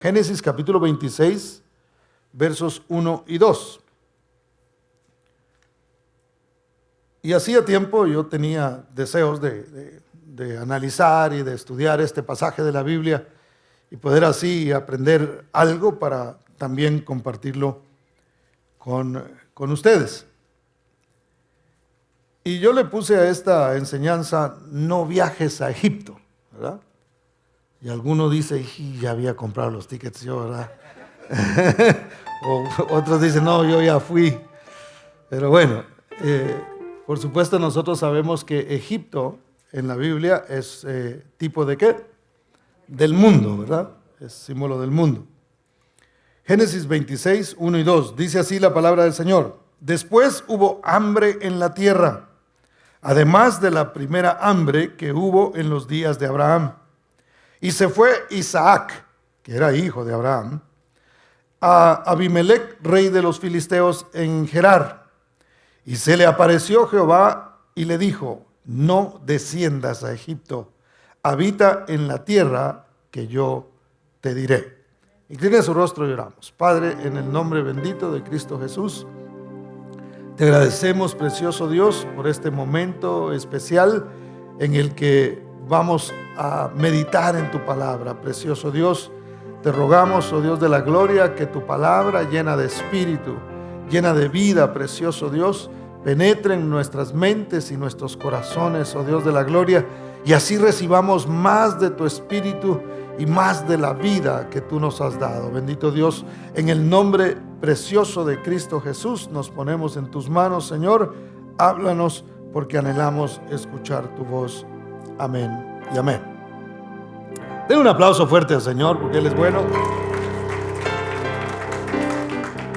Génesis capítulo 26, versos 1 y 2. Y hacía tiempo yo tenía deseos de analizar y de estudiar este pasaje de la Biblia y poder así aprender algo para también compartirlo con ustedes. Y yo le puse a esta enseñanza: no viajes a Egipto, ¿verdad? Y alguno dice: ya había comprado los tickets yo, ¿verdad? O otros dicen: no, yo ya fui. Pero bueno, por supuesto nosotros sabemos que Egipto en la Biblia es tipo de ¿qué? Del mundo, ¿verdad? Es símbolo del mundo. Génesis 26, 1 y 2, dice así la palabra del Señor: después hubo hambre en la tierra, además de la primera hambre que hubo en los días de Abraham. Y se fue Isaac, que era hijo de Abraham, a Abimelec, rey de los filisteos, en Gerar. Y se le apareció Jehová y le dijo: no desciendas a Egipto, habita en la tierra que yo te diré. Incline su rostro y oramos. Padre, en el nombre bendito de Cristo Jesús, te agradecemos, precioso Dios, por este momento especial en el que vamos a meditar en tu palabra. Precioso Dios, te rogamos, oh Dios de la gloria, que tu palabra llena de espíritu, llena de vida, precioso Dios, penetre en nuestras mentes y nuestros corazones, oh Dios de la gloria, y así recibamos más de tu espíritu y más de la vida que tú nos has dado. Bendito Dios, en el nombre precioso de Cristo Jesús, nos ponemos en tus manos, Señor. Háblanos, porque anhelamos escuchar tu voz. Amén y amén. Den un aplauso fuerte al Señor, porque Él es bueno.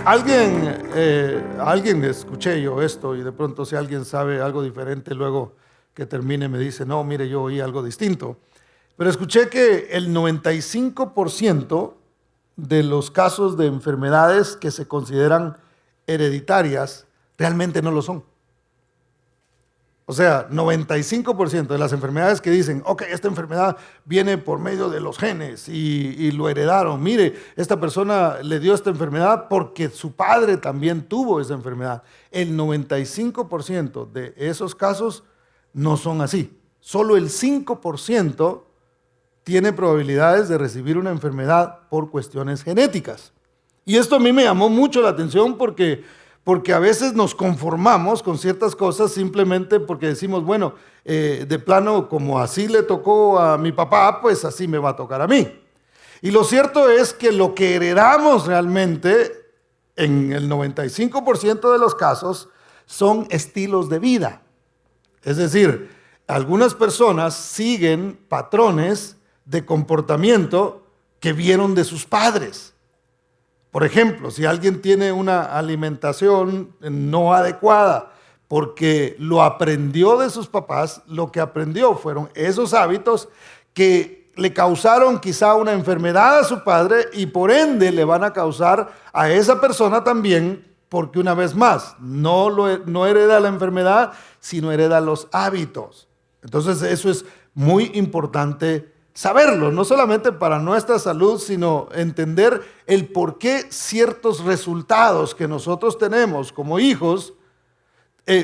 Alguien escuché yo esto, y de pronto si alguien sabe algo diferente, luego que termine me dice: no, mire, yo oí algo distinto. Pero escuché que el 95% de los casos de enfermedades que se consideran hereditarias realmente no lo son. O sea, 95% de las enfermedades que dicen: ok, esta enfermedad viene por medio de los genes y lo heredaron. Mire, esta persona le dio esta enfermedad porque su padre también tuvo esa enfermedad. El 95% de esos casos no son así. Solo el 5% tiene probabilidades de recibir una enfermedad por cuestiones genéticas. Y esto a mí me llamó mucho la atención porque a veces nos conformamos con ciertas cosas simplemente porque decimos: bueno, de plano, como así le tocó a mi papá, pues así me va a tocar a mí. Y lo cierto es que lo que heredamos realmente, en el 95% de los casos, son estilos de vida. Es decir, algunas personas siguen patrones de comportamiento que vieron de sus padres. Por ejemplo, si alguien tiene una alimentación no adecuada porque lo aprendió de sus papás, lo que aprendió fueron esos hábitos que le causaron quizá una enfermedad a su padre, y por ende le van a causar a esa persona también, porque una vez más, no hereda la enfermedad, sino hereda los hábitos. Entonces eso es muy importante saberlo, no solamente para nuestra salud, sino entender el por qué ciertos resultados que nosotros tenemos como hijos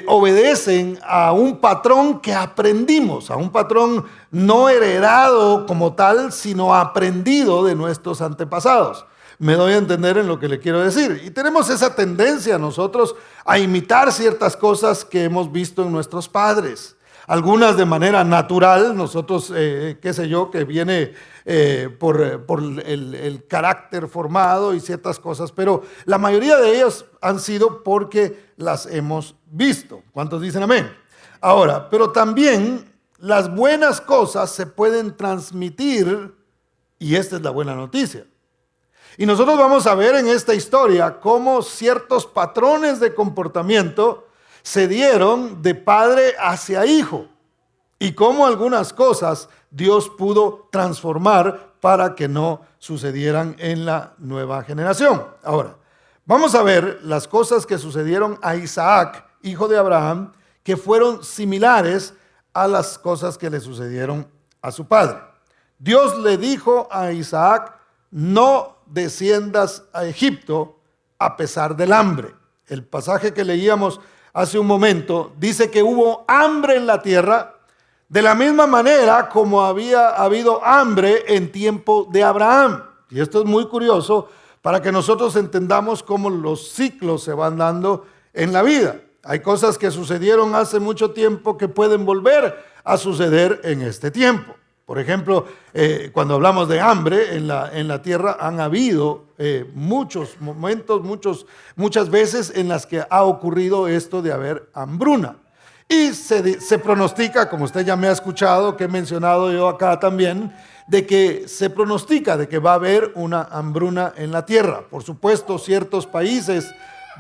obedecen a un patrón que aprendimos, a un patrón no heredado como tal, sino aprendido de nuestros antepasados. Me doy a entender en lo que le quiero decir. Y tenemos esa tendencia nosotros a imitar ciertas cosas que hemos visto en nuestros padres. Algunas de manera natural, nosotros, qué sé yo, que viene por el carácter formado y ciertas cosas, pero la mayoría de ellas han sido porque las hemos visto. ¿Cuántos dicen amén? Ahora, pero también las buenas cosas se pueden transmitir, y esta es la buena noticia. Y nosotros vamos a ver en esta historia cómo ciertos patrones de comportamiento se dieron de padre hacia hijo, y cómo algunas cosas Dios pudo transformar para que no sucedieran en la nueva generación. Ahora, vamos a ver las cosas que sucedieron a Isaac, hijo de Abraham, que fueron similares a las cosas que le sucedieron a su padre. Dios le dijo a Isaac: no desciendas a Egipto a pesar del hambre. El pasaje que leíamos hace un momento dice que hubo hambre en la tierra, de la misma manera como había habido hambre en tiempo de Abraham. Y esto es muy curioso para que nosotros entendamos cómo los ciclos se van dando en la vida. Hay cosas que sucedieron hace mucho tiempo que pueden volver a suceder en este tiempo. Por ejemplo, cuando hablamos de hambre en la tierra, han habido muchos momentos, muchas veces en las que ha ocurrido esto de haber hambruna. Y se pronostica, como usted ya me ha escuchado, que he mencionado yo acá también, de que se pronostica de que va a haber una hambruna en la tierra. Por supuesto, ciertos países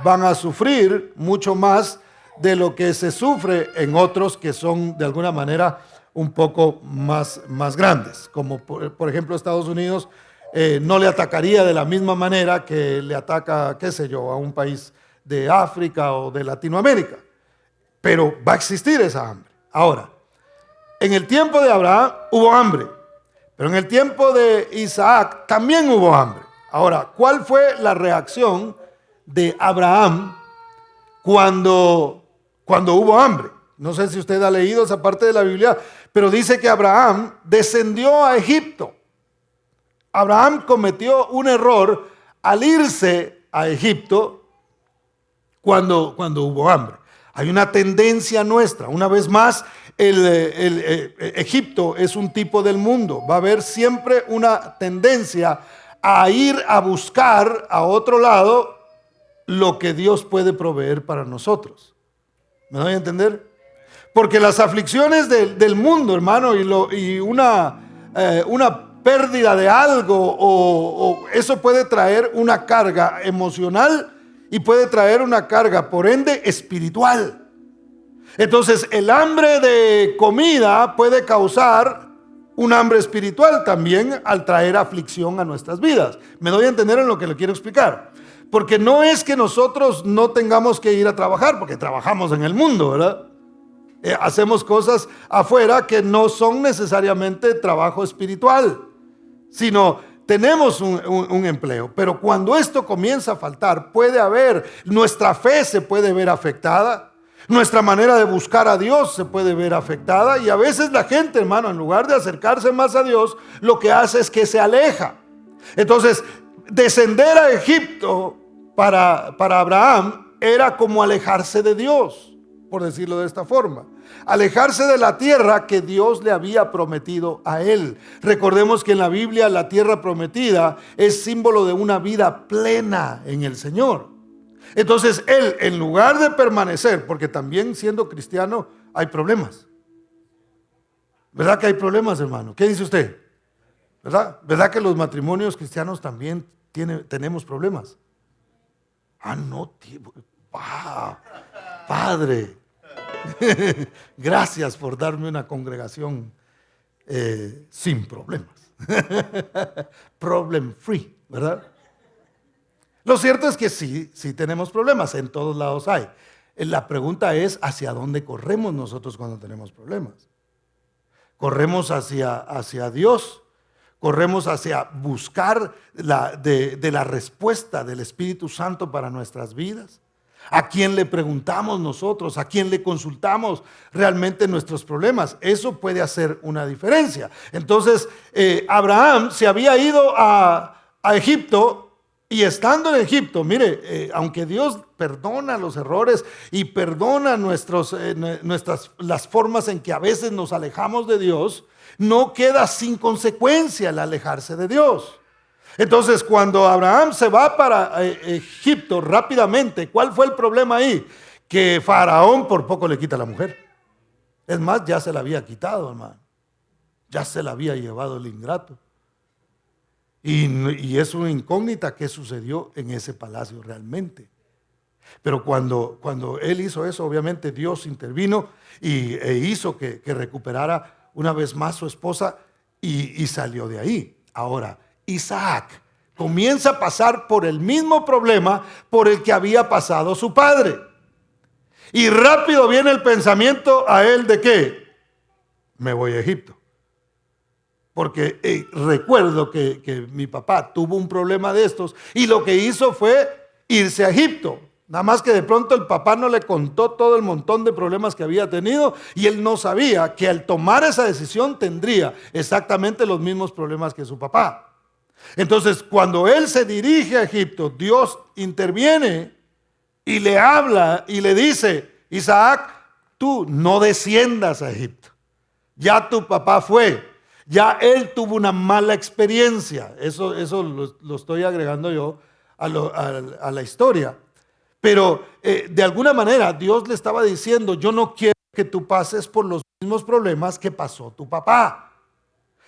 van a sufrir mucho más de lo que se sufre en otros que son de alguna manera un poco más grandes. Como por ejemplo Estados Unidos no le atacaría de la misma manera que le ataca, qué sé yo, a un país de África o de Latinoamérica. Pero va a existir esa hambre. Ahora, en el tiempo de Abraham hubo hambre, pero en el tiempo de Isaac también hubo hambre. Ahora, ¿cuál fue la reacción de Abraham cuando hubo hambre? No sé si usted ha leído esa parte de la Biblia, pero dice que Abraham descendió a Egipto. Abraham cometió un error al irse a Egipto cuando hubo hambre. Hay una tendencia nuestra, una vez más, Egipto es un tipo del mundo. Va a haber siempre una tendencia a ir a buscar a otro lado lo que Dios puede proveer para nosotros. ¿Me doy a entender? Porque las aflicciones del mundo, hermano, y una pérdida de algo, o eso puede traer una carga emocional y puede traer una carga, por ende, espiritual. Entonces, el hambre de comida puede causar un hambre espiritual también al traer aflicción a nuestras vidas. ¿Me doy a entender en lo que le quiero explicar? Porque no es que nosotros no tengamos que ir a trabajar, porque trabajamos en el mundo, ¿verdad? Hacemos cosas afuera que no son necesariamente trabajo espiritual, sino tenemos un empleo. Pero cuando esto comienza a faltar, nuestra fe se puede ver afectada, nuestra manera de buscar a Dios se puede ver afectada, y a veces la gente, hermano, en lugar de acercarse más a Dios, lo que hace es que se aleja. Entonces, descender a Egipto para Abraham era como alejarse de Dios, por decirlo de esta forma. Alejarse de la tierra que Dios le había prometido a él. Recordemos que en la Biblia la tierra prometida es símbolo de una vida plena en el Señor. Entonces él, en lugar de permanecer, porque también siendo cristiano hay problemas. ¿Verdad que hay problemas, hermano? ¿Qué dice usted? ¿Verdad que los matrimonios cristianos también tenemos problemas? No, tío. Padre, gracias por darme una congregación sin problemas. Problem free, ¿verdad? Lo cierto es que sí tenemos problemas, en todos lados hay. La pregunta es, ¿hacia dónde corremos nosotros cuando tenemos problemas? ¿Corremos hacia Dios? ¿Corremos hacia buscar de la respuesta del Espíritu Santo para nuestras vidas? ¿A quién le preguntamos nosotros? ¿A quién le consultamos realmente nuestros problemas? Eso puede hacer una diferencia. Entonces, Abraham se había ido a Egipto, y estando en Egipto, mire, aunque Dios perdona los errores y perdona las formas en que a veces nos alejamos de Dios, no queda sin consecuencia el alejarse de Dios. Entonces, cuando Abraham se va para Egipto rápidamente, ¿cuál fue el problema ahí? Que Faraón por poco le quita a la mujer. Es más, ya se la había quitado, hermano. Ya se la había llevado el ingrato. Y es una incógnita qué sucedió en ese palacio realmente. Pero cuando él hizo eso, obviamente Dios intervino e hizo que recuperara una vez más su esposa y salió de ahí. Ahora, Isaac comienza a pasar por el mismo problema por el que había pasado su padre. Y rápido viene el pensamiento a él de ¿qué? Me voy a Egipto. porque recuerdo que mi papá tuvo un problema de estos y lo que hizo fue irse a Egipto. Nada más que de pronto el papá no le contó todo el montón de problemas que había tenido y él no sabía que al tomar esa decisión tendría exactamente los mismos problemas que su papá. Entonces, cuando él se dirige a Egipto, Dios interviene y le habla y le dice: Isaac, tú no desciendas a Egipto. Ya tu papá fue, ya él tuvo una mala experiencia. Eso lo estoy agregando yo a la historia. Pero de alguna manera Dios le estaba diciendo: yo no quiero que tú pases por los mismos problemas que pasó tu papá.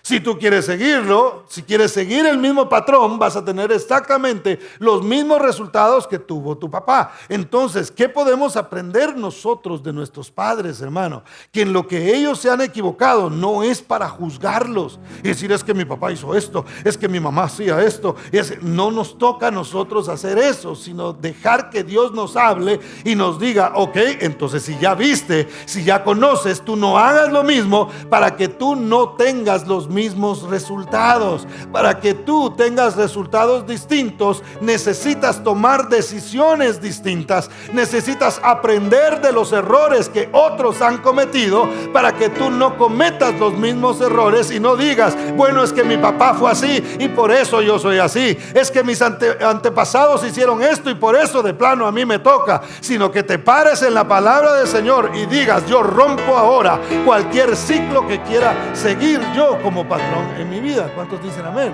Si tú quieres seguirlo, si quieres seguir el mismo patrón, vas a tener exactamente los mismos resultados que tuvo tu papá. Entonces, ¿qué podemos aprender nosotros de nuestros padres, hermano? Que en lo que ellos se han equivocado no es para juzgarlos y decir: es que mi papá hizo esto, es que mi mamá hacía esto. No nos toca a nosotros hacer eso, sino dejar que Dios nos hable y nos diga: ok, entonces si ya viste, si ya conoces, tú no hagas lo mismo para que tú no tengas los mismos resultados. Para que tú tengas resultados distintos, necesitas tomar decisiones distintas, necesitas aprender de los errores que otros han cometido para que tú no cometas los mismos errores y no digas: bueno, es que mi papá fue así y por eso yo soy así, es que mis antepasados hicieron esto y por eso de plano a mí me toca. Sino que te pares en la palabra del Señor y digas: yo rompo ahora cualquier ciclo que quiera seguir yo como patrón en mi vida. ¿Cuántos dicen amén?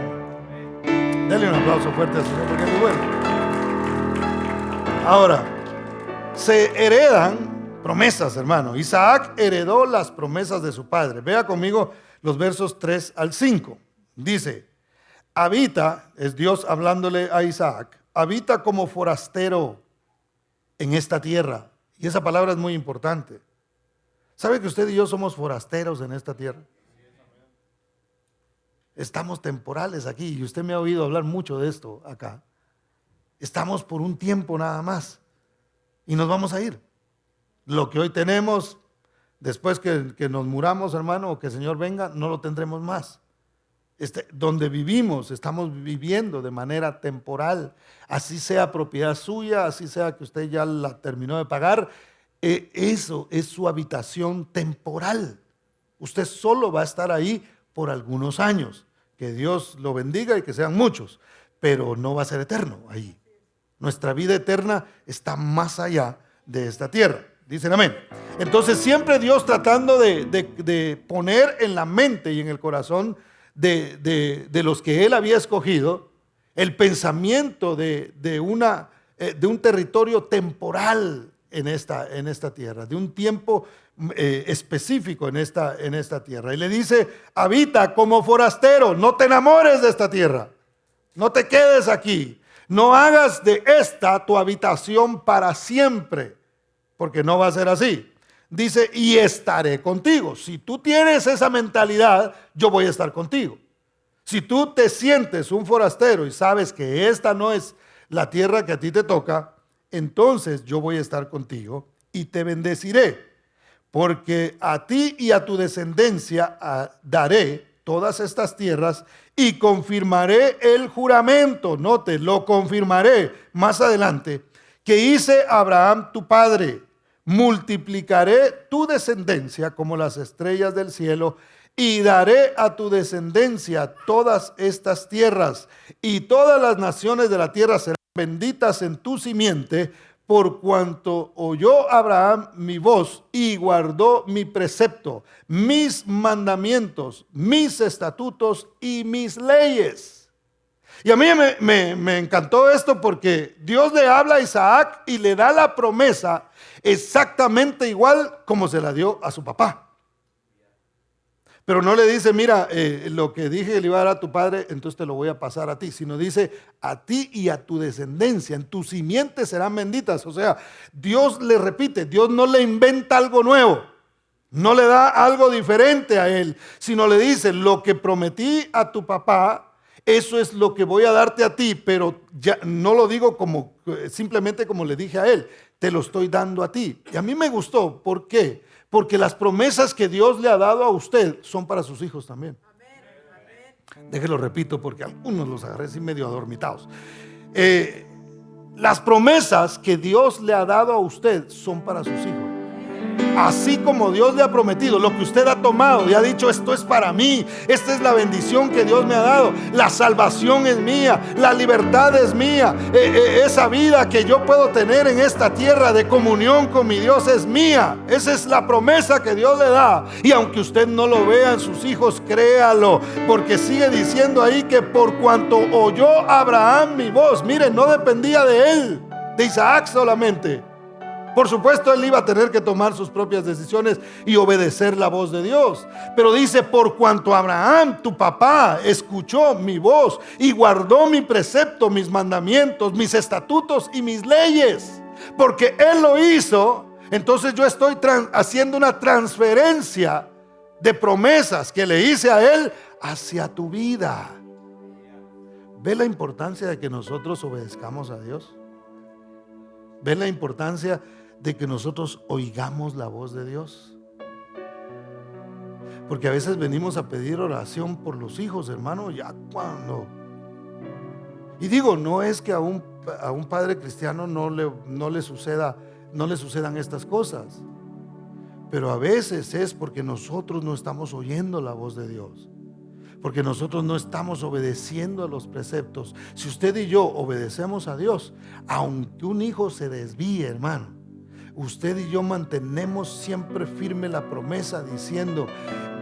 Denle un aplauso fuerte al Señor porque es muy bueno. Ahora, se heredan promesas, hermano. Isaac heredó las promesas de su padre. Vea conmigo los versos 3 al 5. Dice: habita, es Dios hablándole a Isaac, habita como forastero en esta tierra. Y esa palabra es muy importante. ¿Sabe que usted y yo somos forasteros en esta tierra? Estamos temporales aquí y usted me ha oído hablar mucho de esto acá. Estamos por un tiempo nada más y nos vamos a ir. Lo que hoy tenemos, después que nos muramos, hermano, o que el Señor venga, no lo tendremos más. Donde vivimos, estamos viviendo de manera temporal. Así sea propiedad suya, así sea que usted ya la terminó de pagar, eso es su habitación temporal. Usted solo va a estar ahí por algunos años. Que Dios lo bendiga y que sean muchos, pero no va a ser eterno ahí. Nuestra vida eterna está más allá de esta tierra. Dicen amén. Entonces siempre Dios tratando de poner en la mente y en el corazón de los que Él había escogido el pensamiento de un territorio temporal en esta tierra, de un tiempo específico en esta tierra. Y le dice: habita como forastero, no te enamores de esta tierra, no te quedes aquí, no hagas de esta tu habitación para siempre, porque no va a ser así. Dice: y estaré contigo. Si tú tienes esa mentalidad, yo voy a estar contigo. Si tú te sientes un forastero y sabes que esta no es la tierra que a ti te toca, entonces yo voy a estar contigo y te bendeciré, porque a ti y a tu descendencia daré todas estas tierras y confirmaré el juramento. Note, lo confirmaré más adelante, que hice a Abraham tu padre. Multiplicaré tu descendencia como las estrellas del cielo y daré a tu descendencia todas estas tierras, y todas las naciones de la tierra serán benditas en tu simiente, por cuanto oyó Abraham mi voz y guardó mi precepto, mis mandamientos, mis estatutos y mis leyes. Y a mí me encantó esto, porque Dios le habla a Isaac y le da la promesa exactamente igual como se la dio a su papá. Pero no le dice: mira, lo que dije que le iba a dar a tu padre, entonces te lo voy a pasar a ti. Sino dice: a ti y a tu descendencia, en tu simiente serán benditas. O sea, Dios le repite, Dios no le inventa algo nuevo, no le da algo diferente a él, sino le dice: lo que prometí a tu papá, eso es lo que voy a darte a ti. Pero ya no lo digo simplemente como le dije a él, te lo estoy dando a ti. Y a mí me gustó. ¿Por qué? Porque las promesas que Dios le ha dado a usted son para sus hijos también. Déjenlo repito porque algunos los agarré así medio adormitados. Las promesas que Dios le ha dado a usted son para sus hijos. Así como Dios le ha prometido, lo que usted ha tomado y ha dicho, esto es para mí, esta es la bendición que Dios me ha dado, la salvación es mía, la libertad es mía, esa vida que yo puedo tener en esta tierra de comunión con mi Dios es mía. Esa es la promesa que Dios le da. Y aunque usted no lo vea en sus hijos, créalo, porque sigue diciendo ahí que por cuanto oyó Abraham mi voz, mire, no dependía de él, de Isaac solamente. Por supuesto, él iba a tener que tomar sus propias decisiones y obedecer la voz de Dios. Pero dice, por cuanto Abraham, tu papá, escuchó mi voz y guardó mi precepto, mis mandamientos, mis estatutos y mis leyes. Porque él lo hizo, entonces yo estoy haciendo una transferencia de promesas que le hice a él hacia tu vida. ¿Ve la importancia de que nosotros obedezcamos a Dios? ¿Ve la importancia de que nosotros oigamos la voz de Dios? Porque a veces venimos a pedir oración por los hijos, hermano, ya cuando. Y digo, no es que a un padre cristiano no le sucedan estas cosas, pero a veces es porque nosotros no estamos oyendo la voz de Dios, porque nosotros no estamos obedeciendo a los preceptos. Si usted y yo obedecemos a Dios, aunque un hijo se desvíe, hermano, usted y yo mantenemos siempre firme la promesa diciendo,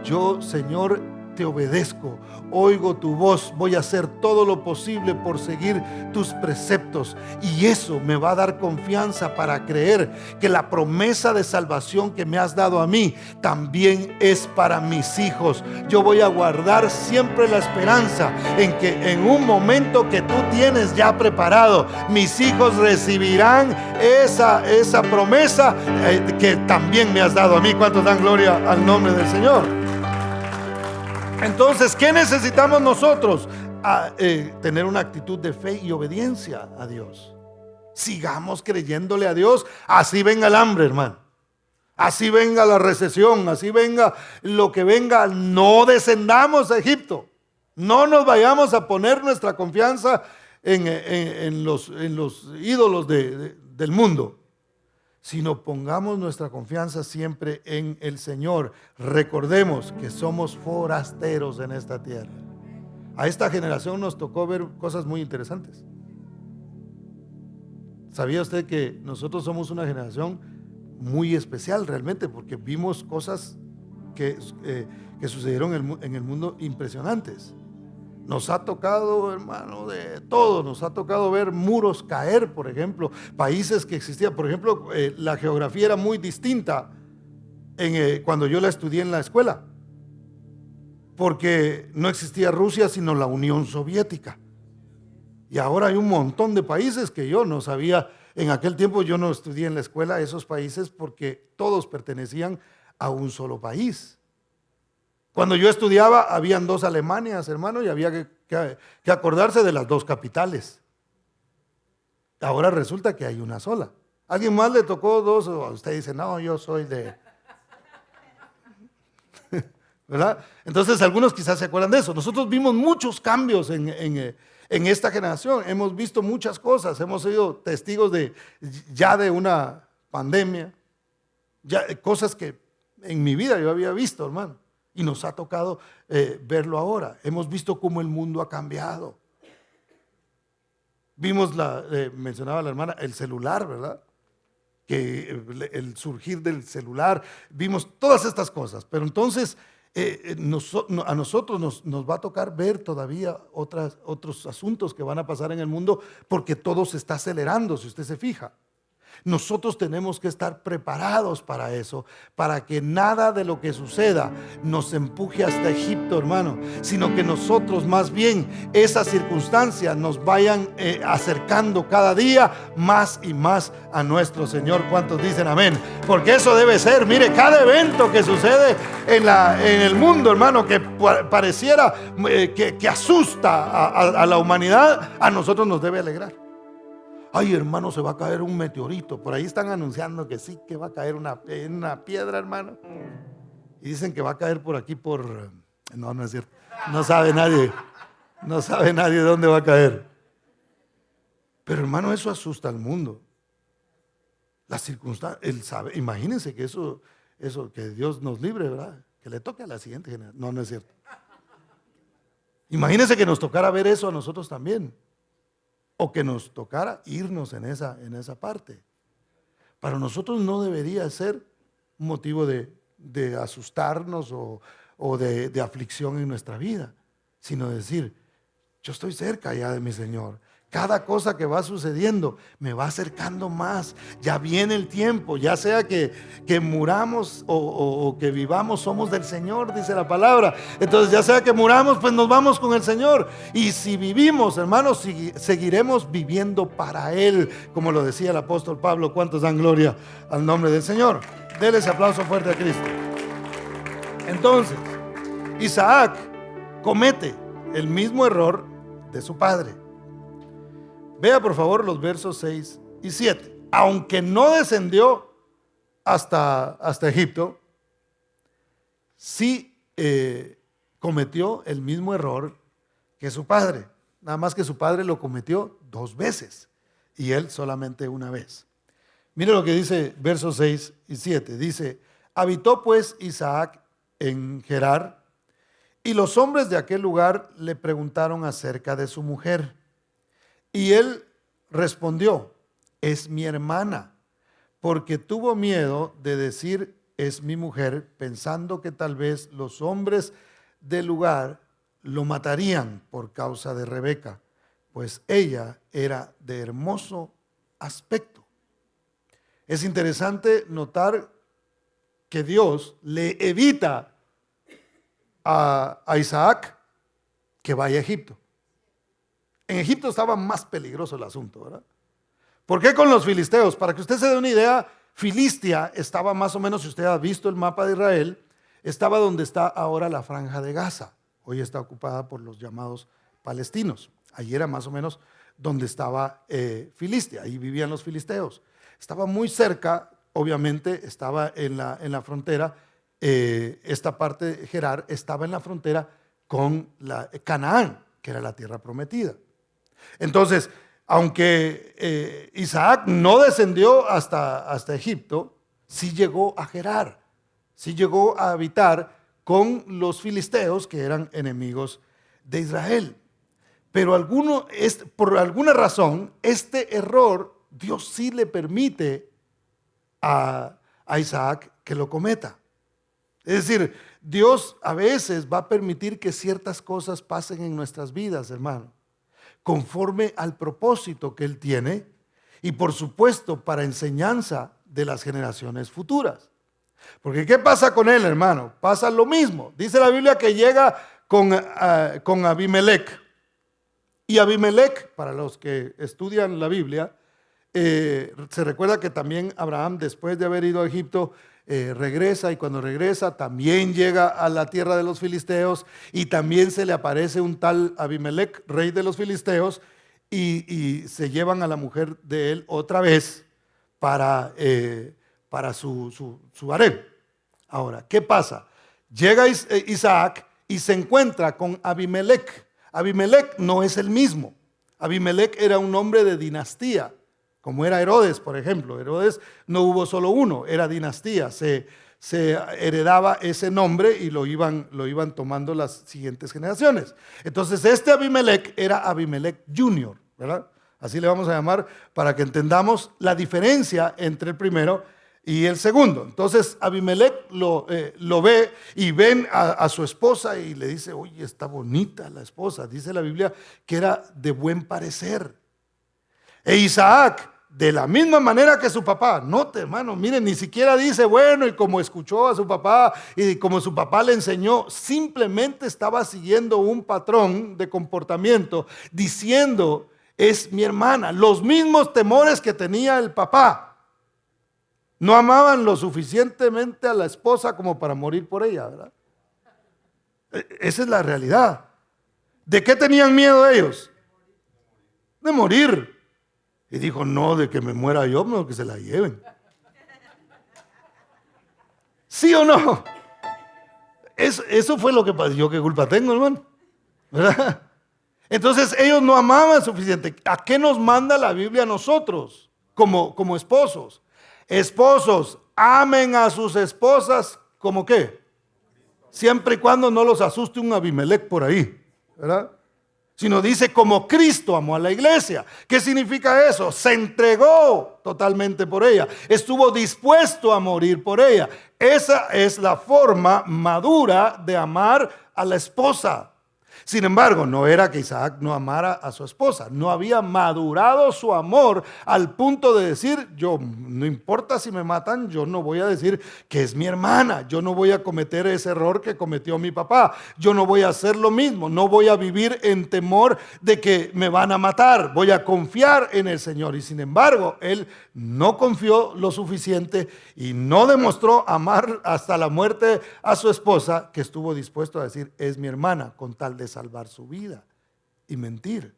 yo, Señor, te obedezco, oigo tu voz, voy a hacer todo lo posible por seguir tus preceptos. Y eso me va a dar confianza para creer que la promesa de salvación que me has dado a mí también es para mis hijos. Yo voy a guardar siempre la esperanza en que en un momento que tú tienes ya preparado, mis hijos recibirán esa promesa que también me has dado a mí. ¿Cuántos dan gloria al nombre del Señor? Entonces, ¿qué necesitamos nosotros? Tener una actitud de fe y obediencia a Dios. Sigamos creyéndole a Dios, así venga el hambre, hermano, así venga la recesión, así venga lo que venga. No descendamos a Egipto, no nos vayamos a poner nuestra confianza en los ídolos del mundo, sino pongamos nuestra confianza siempre en el Señor. Recordemos que somos forasteros en esta tierra. A esta generación nos tocó ver cosas muy interesantes. ¿Sabía usted que nosotros somos una generación muy especial realmente? Porque vimos cosas que sucedieron en el mundo impresionantes. Nos ha tocado, hermano, de todo. Nos ha tocado ver muros caer, por ejemplo, países que existían. Por ejemplo, la geografía era muy distinta cuando yo la estudié en la escuela, porque no existía Rusia sino la Unión Soviética. Y ahora hay un montón de países que yo no sabía. En aquel tiempo yo no estudié en la escuela esos países porque todos pertenecían a un solo país. Cuando yo estudiaba, habían 2 Alemanias, hermano, y había que acordarse de las 2 capitales. Ahora resulta que hay una sola. ¿Alguien más le tocó 2? O usted dice, no, yo soy de... ¿verdad? Entonces, algunos quizás se acuerdan de eso. Nosotros vimos muchos cambios en esta generación. Hemos visto muchas cosas. Hemos sido testigos de una pandemia. Cosas que en mi vida yo había visto, hermano. Y nos ha tocado verlo ahora. Hemos visto cómo el mundo ha cambiado. Vimos, mencionaba la hermana, el celular, ¿verdad? Que el surgir del celular. Vimos todas estas cosas. Pero entonces a nosotros nos va a tocar ver todavía otros asuntos que van a pasar en el mundo, porque todo se está acelerando, si usted se fija. Nosotros tenemos que estar preparados para eso, para que nada de lo que suceda nos empuje hasta Egipto, hermano, sino que nosotros más bien esas circunstancias nos vayan acercando cada día más y más a nuestro Señor. ¿Cuántos dicen amén? Porque eso debe ser. Mire, cada evento que sucede en el mundo, hermano, que pareciera que asusta a la humanidad, a nosotros nos debe alegrar. Ay, hermano, se va a caer un meteorito. Por ahí están anunciando que sí, que va a caer una piedra, hermano. Y dicen que va a caer por aquí, por No, no es cierto. No sabe nadie. No sabe nadie dónde va a caer. Pero hermano, eso asusta al mundo. Las circunstancias, él sabe. Imagínense que eso que Dios nos libre, ¿verdad? Que le toque a la siguiente generación. No, no es cierto. Imagínense que nos tocara ver eso a nosotros también. O que nos tocara irnos en esa parte. Para nosotros no debería ser un motivo de asustarnos o de aflicción en nuestra vida, sino decir, yo estoy cerca ya de mi Señor. Cada cosa que va sucediendo me va acercando más. Ya viene el tiempo, ya sea que muramos o que vivamos, somos del Señor, dice la palabra. Entonces, ya sea que muramos, pues nos vamos con el Señor. Y si vivimos, hermanos, seguiremos viviendo para Él, como lo decía el apóstol Pablo. ¿Cuántos dan gloria al nombre del Señor? Denle ese aplauso fuerte a Cristo. Entonces, Isaac comete el mismo error de su padre. Vea por favor los versos 6 y 7. Aunque no descendió hasta Egipto, sí cometió el mismo error que su padre. Nada más que su padre lo cometió 2 veces y él solamente una vez. Mire lo que dice versos 6 y 7. Dice, habitó pues Isaac en Gerar, y los hombres de aquel lugar le preguntaron acerca de su mujer. Y él respondió, es mi hermana, porque tuvo miedo de decir, es mi mujer, pensando que tal vez los hombres del lugar lo matarían por causa de Rebeca, pues ella era de hermoso aspecto. Es interesante notar que Dios le evita a Isaac que vaya a Egipto. En Egipto estaba más peligroso el asunto, ¿verdad? ¿Por qué con los filisteos? Para que usted se dé una idea, Filistia estaba más o menos, si usted ha visto el mapa de Israel, estaba donde está ahora la Franja de Gaza. Hoy está ocupada por los llamados palestinos. Allí era más o menos donde estaba Filistia, ahí vivían los filisteos. Estaba muy cerca, obviamente, estaba en la frontera. Esta parte de Gerar estaba en la frontera con Canaán, que era la tierra prometida. Entonces, aunque Isaac no descendió hasta Egipto, sí llegó a Gerar, sí llegó a habitar con los filisteos que eran enemigos de Israel. Pero por alguna razón, este error Dios sí le permite a Isaac que lo cometa. Es decir, Dios a veces va a permitir que ciertas cosas pasen en nuestras vidas, hermano, conforme al propósito que Él tiene y por supuesto para enseñanza de las generaciones futuras. Porque ¿qué pasa con él, hermano? Pasa lo mismo. Dice la Biblia que llega con Abimelech. Y Abimelech, para los que estudian la Biblia, se recuerda que también Abraham, después de haber ido a Egipto, regresa, y cuando regresa también llega a la tierra de los filisteos, y también se le aparece un tal Abimelech, rey de los filisteos, y se llevan a la mujer de él otra vez para su harén. Ahora, ¿qué pasa? Llega Isaac y se encuentra con Abimelech. Abimelech no es el mismo. Abimelech era un hombre de dinastía, como era Herodes, por ejemplo. Herodes no hubo solo uno, era dinastía. Se heredaba ese nombre y lo iban tomando las siguientes generaciones. Entonces este Abimelech era Abimelech Junior, ¿verdad? Así le vamos a llamar para que entendamos la diferencia entre el primero y el segundo. Entonces Abimelech lo ve y ven a su esposa y le dice, oye, está bonita la esposa. Dice la Biblia que era de buen parecer. E Isaac, de la misma manera que su papá, note hermano, miren, ni siquiera dice, bueno, y como escuchó a su papá y como su papá le enseñó, simplemente estaba siguiendo un patrón de comportamiento, diciendo, es mi hermana, los mismos temores que tenía el papá. No amaban lo suficientemente a la esposa como para morir por ella, ¿verdad? Esa es la realidad. ¿De qué tenían miedo ellos? De morir. Y dijo, no, de que me muera yo, no, que se la lleven. ¿Sí o no? Eso fue lo que pasó. ¿Yo qué culpa tengo, hermano? ¿Verdad? Entonces ellos no amaban suficiente. ¿A qué nos manda la Biblia a nosotros como esposos? Esposos, amen a sus esposas como qué, siempre y cuando no los asuste un Abimelech por ahí, ¿verdad? Sino dice como Cristo amó a la iglesia. ¿Qué significa eso? Se entregó totalmente por ella, estuvo dispuesto a morir por ella. Esa es la forma madura de amar a la esposa. Sin embargo, no era que Isaac no amara a su esposa, no había madurado su amor al punto de decir, yo no importa si me matan, yo no voy a decir que es mi hermana, yo no voy a cometer ese error que cometió mi papá, yo no voy a hacer lo mismo, no voy a vivir en temor de que me van a matar, voy a confiar en el Señor. Y sin embargo, él no confió lo suficiente y no demostró amar hasta la muerte a su esposa, que estuvo dispuesto a decir, es mi hermana, con tal de salvar su vida y mentir.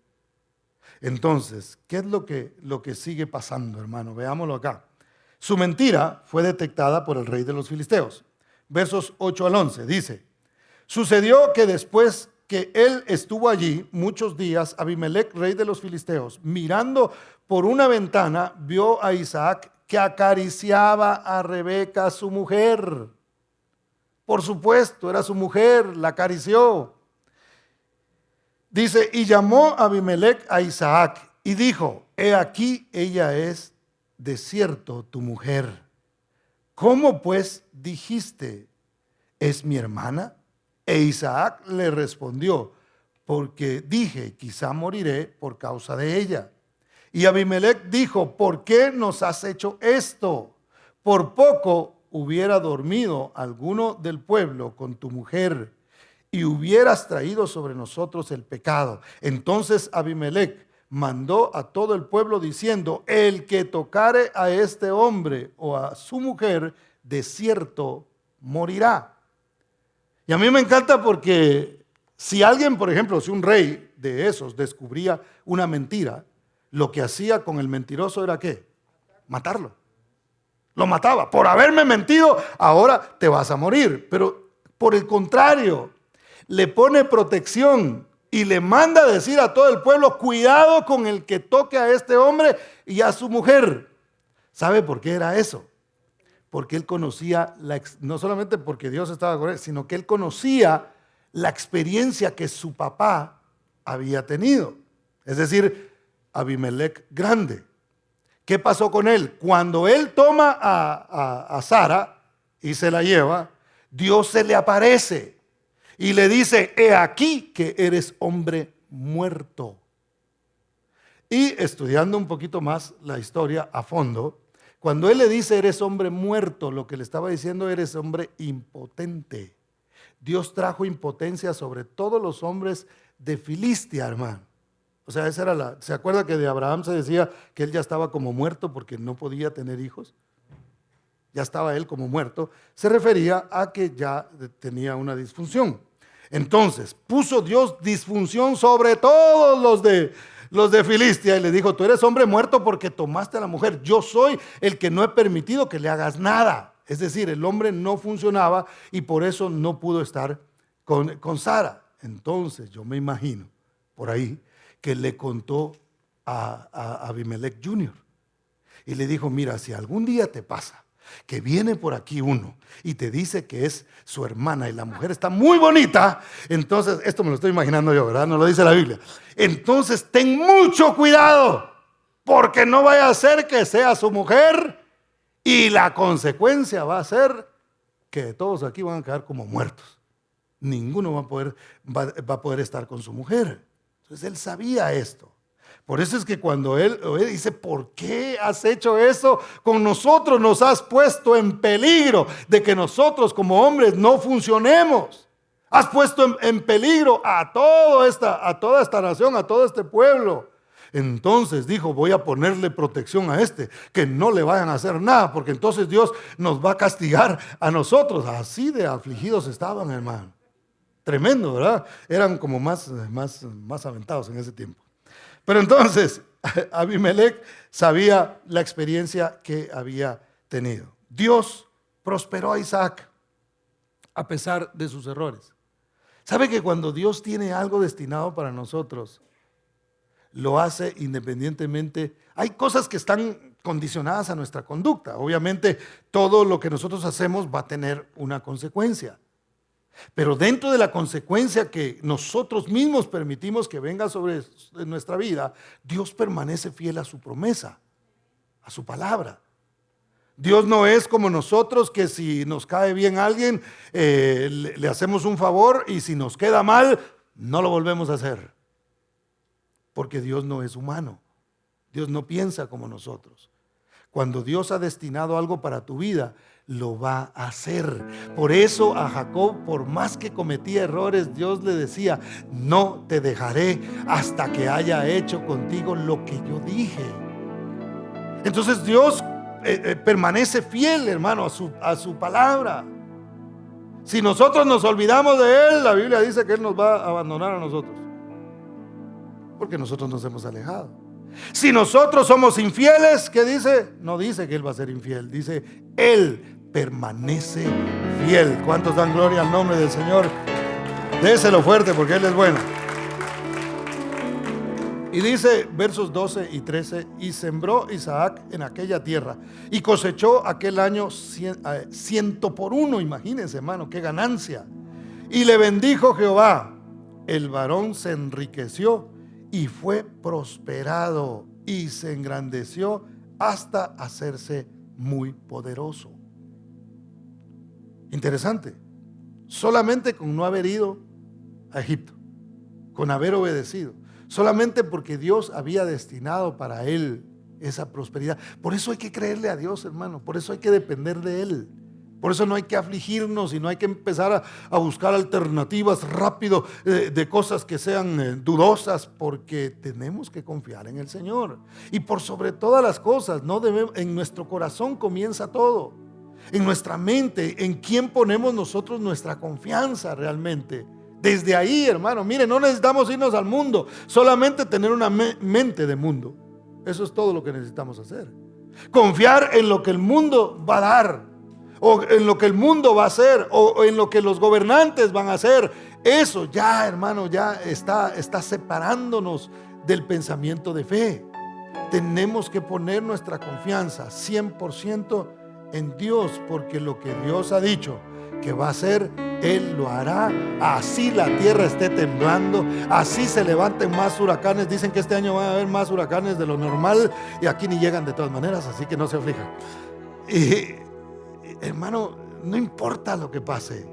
Entonces, ¿qué es lo que sigue pasando, hermano? Veámoslo acá. Su mentira fue detectada por el rey de los filisteos. Versos 8 al 11 dice: sucedió que después que él estuvo allí muchos días, Abimelech, rey de los filisteos, mirando por una ventana, vio a Isaac que acariciaba a Rebeca, su mujer. Por supuesto, era su mujer, la acarició. Dice, y llamó Abimelech a Isaac y dijo, he aquí, ella es de cierto tu mujer. ¿Cómo pues dijiste, es mi hermana? E Isaac le respondió, porque dije, quizá moriré por causa de ella. Y Abimelech dijo, ¿por qué nos has hecho esto? Por poco hubiera dormido alguno del pueblo con tu mujer, y hubieras traído sobre nosotros el pecado. Entonces Abimelech mandó a todo el pueblo diciendo, el que tocare a este hombre o a su mujer, de cierto morirá. Y a mí me encanta porque si alguien, por ejemplo, si un rey de esos descubría una mentira, lo que hacía con el mentiroso era ¿qué? Matarlo. Lo mataba. Por haberme mentido, ahora te vas a morir. Pero por el contrario, le pone protección y le manda a decir a todo el pueblo, cuidado con el que toque a este hombre y a su mujer. ¿Sabe por qué era eso? Porque él conocía, no solamente porque Dios estaba con él, sino que él conocía la experiencia que su papá había tenido. Es decir, Abimelech grande. ¿Qué pasó con él? Cuando él toma a Sara y se la lleva, Dios se le aparece y le dice, he aquí que eres hombre muerto. Y estudiando un poquito más la historia a fondo, cuando él le dice eres hombre muerto, lo que le estaba diciendo eres hombre impotente. Dios trajo impotencia sobre todos los hombres de Filistia, hermano. O sea, esa era ¿se acuerda que de Abraham se decía que él ya estaba como muerto porque no podía tener hijos? Ya estaba él como muerto. Se refería a que ya tenía una disfunción. Entonces, puso Dios disfunción sobre todos los de Filistia y le dijo, tú eres hombre muerto porque tomaste a la mujer. Yo soy el que no he permitido que le hagas nada. Es decir, el hombre no funcionaba y por eso no pudo estar con Sara. Entonces, yo me imagino por ahí que le contó a Abimelech Jr. y le dijo, mira, si algún día te pasa que viene por aquí uno y te dice que es su hermana y la mujer está muy bonita, entonces, esto me lo estoy imaginando yo, ¿verdad? No lo dice la Biblia. Entonces ten mucho cuidado, porque no vaya a ser que sea su mujer y la consecuencia va a ser que todos aquí van a quedar como muertos. Ninguno va a poder estar con su mujer. Entonces él sabía esto. Por eso es que cuando él dice, ¿por qué has hecho eso con nosotros? Nos has puesto en peligro de que nosotros como hombres no funcionemos. Has puesto en peligro a toda esta nación, a todo este pueblo. Entonces dijo, voy a ponerle protección a que no le vayan a hacer nada, porque entonces Dios nos va a castigar a nosotros. Así de afligidos estaban, hermano. Tremendo, ¿verdad? Eran como más aventados en ese tiempo. Pero entonces, Abimelech sabía la experiencia que había tenido. Dios prosperó a Isaac. a pesar de sus errores. ¿Sabe que cuando Dios tiene algo destinado para nosotros, lo hace independientemente? Hay cosas que están condicionadas a nuestra conducta. Obviamente, todo lo que nosotros hacemos va a tener una consecuencia. Pero dentro de la consecuencia que nosotros mismos permitimos que venga sobre nuestra vida, Dios permanece fiel a su promesa, a su palabra. Dios no es como nosotros, que si nos cae bien alguien, le hacemos un favor, y si nos queda mal, no lo volvemos a hacer. Porque Dios no es humano. Dios no piensa como nosotros. Cuando Dios ha destinado algo para tu vida, lo va a hacer. Por eso a Jacob, por más que cometía errores, Dios le decía: no te dejaré hasta que haya hecho contigo lo que yo dije. Entonces Dios permanece fiel, hermano, a su palabra. Si nosotros nos olvidamos de Él, la Biblia dice que Él nos va a abandonar a nosotros, porque nosotros nos hemos alejado. Si nosotros somos infieles, ¿qué dice? No dice que Él va a ser infiel, dice Él permanece fiel. ¿Cuántos dan gloria al nombre del Señor? Déselo fuerte, porque Él es bueno. Y dice versos 12 y 13: y sembró Isaac en aquella tierra y cosechó aquel año 100 por 1. Imagínense, hermano, qué ganancia. Y le bendijo Jehová. El varón se enriqueció y fue prosperado, y se engrandeció hasta hacerse muy poderoso. Interesante. Solamente con no haber ido a Egipto, con haber obedecido, solamente porque Dios había destinado para él esa prosperidad. Por eso hay que creerle a Dios, hermano. Por eso hay que depender de Él. Por eso no hay que afligirnos y no hay que empezar a buscar alternativas rápido de cosas que sean dudosas, porque tenemos que confiar en el Señor. Y por sobre todas las cosas, no debemos, en nuestro corazón comienza todo. En nuestra mente, en quién ponemos nosotros nuestra confianza realmente. Desde ahí, hermano, mire, no necesitamos irnos al mundo, solamente tener una mente de mundo. Eso es todo lo que necesitamos hacer. Confiar en lo que el mundo va a dar, o en lo que el mundo va a hacer, o en lo que los gobernantes van a hacer. Eso ya, hermano, ya está separándonos del pensamiento de fe. Tenemos que poner nuestra confianza 100% en Dios, porque lo que Dios ha dicho que va a hacer, Él lo hará. Así la tierra esté temblando, así se levanten más huracanes. Dicen que este año van a haber más huracanes de lo normal, y aquí ni llegan de todas maneras, así que no se aflijan. Y hermano, no importa lo que pase,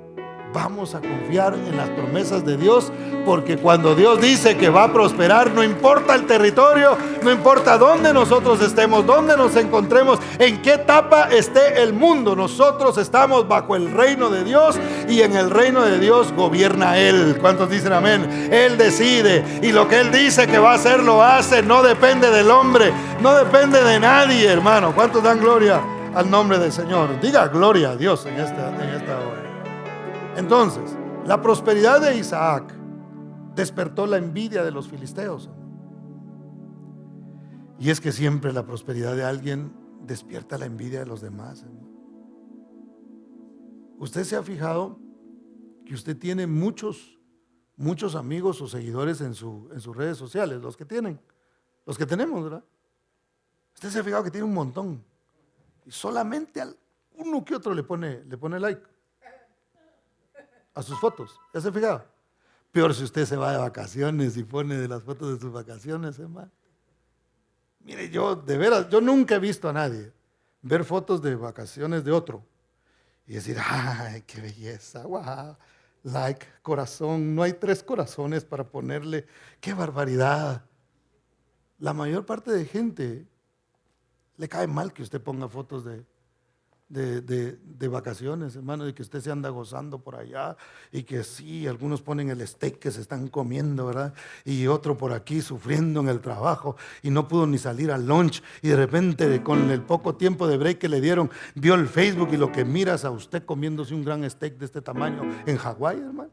vamos a confiar en las promesas de Dios, porque cuando Dios dice que va a prosperar, no importa el territorio, no importa dónde nosotros estemos, dónde nos encontremos, en qué etapa esté el mundo, nosotros estamos bajo el reino de Dios, y en el reino de Dios gobierna Él. ¿Cuántos dicen amén? Él decide, y lo que Él dice que va a hacer, lo hace. No depende del hombre, no depende de nadie, hermano. ¿Cuántos dan gloria al nombre del Señor? Diga gloria a Dios en esta hora. Entonces, la prosperidad de Isaac despertó la envidia de los filisteos. Y es que siempre la prosperidad de alguien despierta la envidia de los demás. Usted se ha fijado que usted tiene muchos amigos o seguidores en sus redes sociales, los que tenemos, ¿verdad? Usted se ha fijado que tiene un montón, y solamente al uno que otro le pone like a sus fotos. ¿Ya se ha fijado? Peor si usted se va de vacaciones y pone de las fotos de sus vacaciones, hermano. Mire, yo de veras, yo nunca he visto a nadie ver fotos de vacaciones de otro y decir: ¡ay, qué belleza! ¡Wow! Like, corazón. No hay 3 corazones para ponerle. ¡Qué barbaridad! La mayor parte de gente le cae mal que usted ponga fotos de vacaciones, hermano, de que usted se anda gozando por allá, y que sí, algunos ponen el steak que se están comiendo, ¿verdad? Y otro por aquí sufriendo en el trabajo y no pudo ni salir al lunch, y de repente con el poco tiempo de break que le dieron, vio el Facebook, y lo que miras a usted comiéndose un gran steak de este tamaño en Hawái, hermano.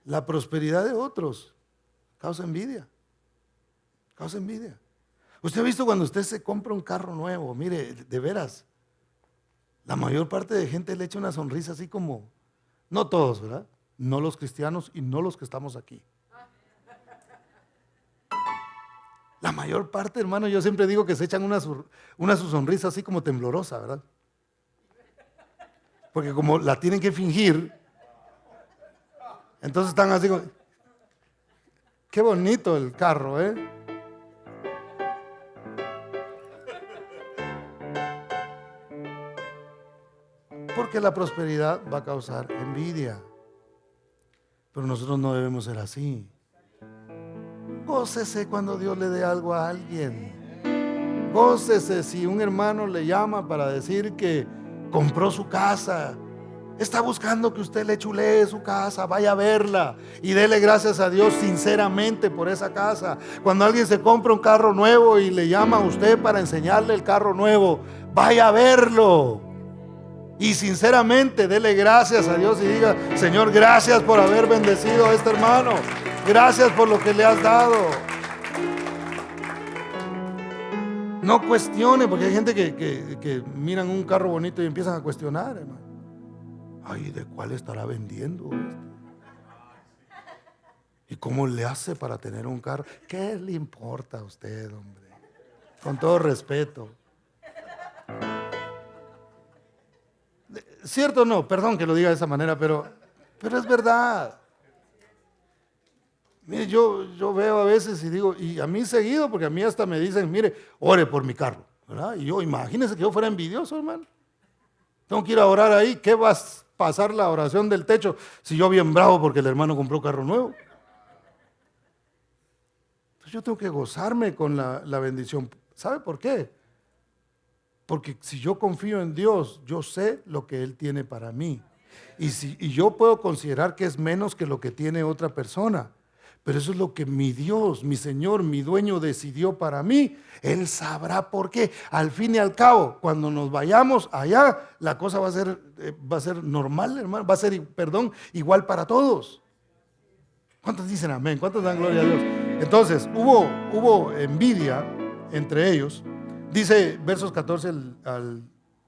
La prosperidad de otros causa envidia. Causa envidia. Usted ha visto cuando usted se compra un carro nuevo, mire, de veras, La mayor parte de gente le echa una sonrisa así como, no todos, ¿verdad? No los cristianos y no los que estamos aquí. La mayor parte, hermano, yo siempre digo que se echan una su sonrisa así como temblorosa, ¿verdad? Porque como la tienen que fingir, entonces están así como, qué bonito el carro, ¿eh? Porque la prosperidad va a causar envidia. Pero nosotros no debemos ser así. Gócese cuando Dios le dé algo a alguien. Gócese si un hermano le llama para decir que compró su casa. Está buscando que usted le chulee su casa, vaya a verla y dele gracias a Dios sinceramente por esa casa. Cuando alguien se compra un carro nuevo y le llama a usted para enseñarle el carro nuevo, vaya a verlo. Y sinceramente dele gracias a Dios y diga: Señor, gracias por haber bendecido a este hermano. Gracias por lo que le has dado. No cuestione, porque hay gente que miran un carro bonito y empiezan a cuestionar, hermano. Ay, ¿de cuál estará vendiendo este? ¿Y cómo le hace para tener un carro? ¿Qué le importa a usted, hombre? Con todo respeto. ¿Cierto o no? Perdón que lo diga de esa manera, pero es verdad. Mire, yo veo a veces y digo, y a mí seguido, porque a mí hasta me dicen, mire, ore por mi carro, ¿verdad? Y yo, imagínense que yo fuera envidioso, hermano. Tengo que ir a orar ahí. ¿Qué va a pasar la oración del techo si yo bien bravo porque el hermano compró carro nuevo? Entonces yo tengo que gozarme con la bendición. ¿Sabe por qué? Porque si yo confío en Dios, yo sé lo que Él tiene para mí. Y yo puedo considerar que es menos que lo que tiene otra persona. Pero eso es lo que mi Dios, mi Señor, mi dueño decidió para mí. Él sabrá por qué. Al fin y al cabo, cuando nos vayamos allá, la cosa va a ser normal, hermano. Va a ser, perdón, igual para todos. ¿Cuántos dicen amén? ¿Cuántos dan gloria a Dios? Entonces, hubo envidia entre ellos. Dice versos 14 al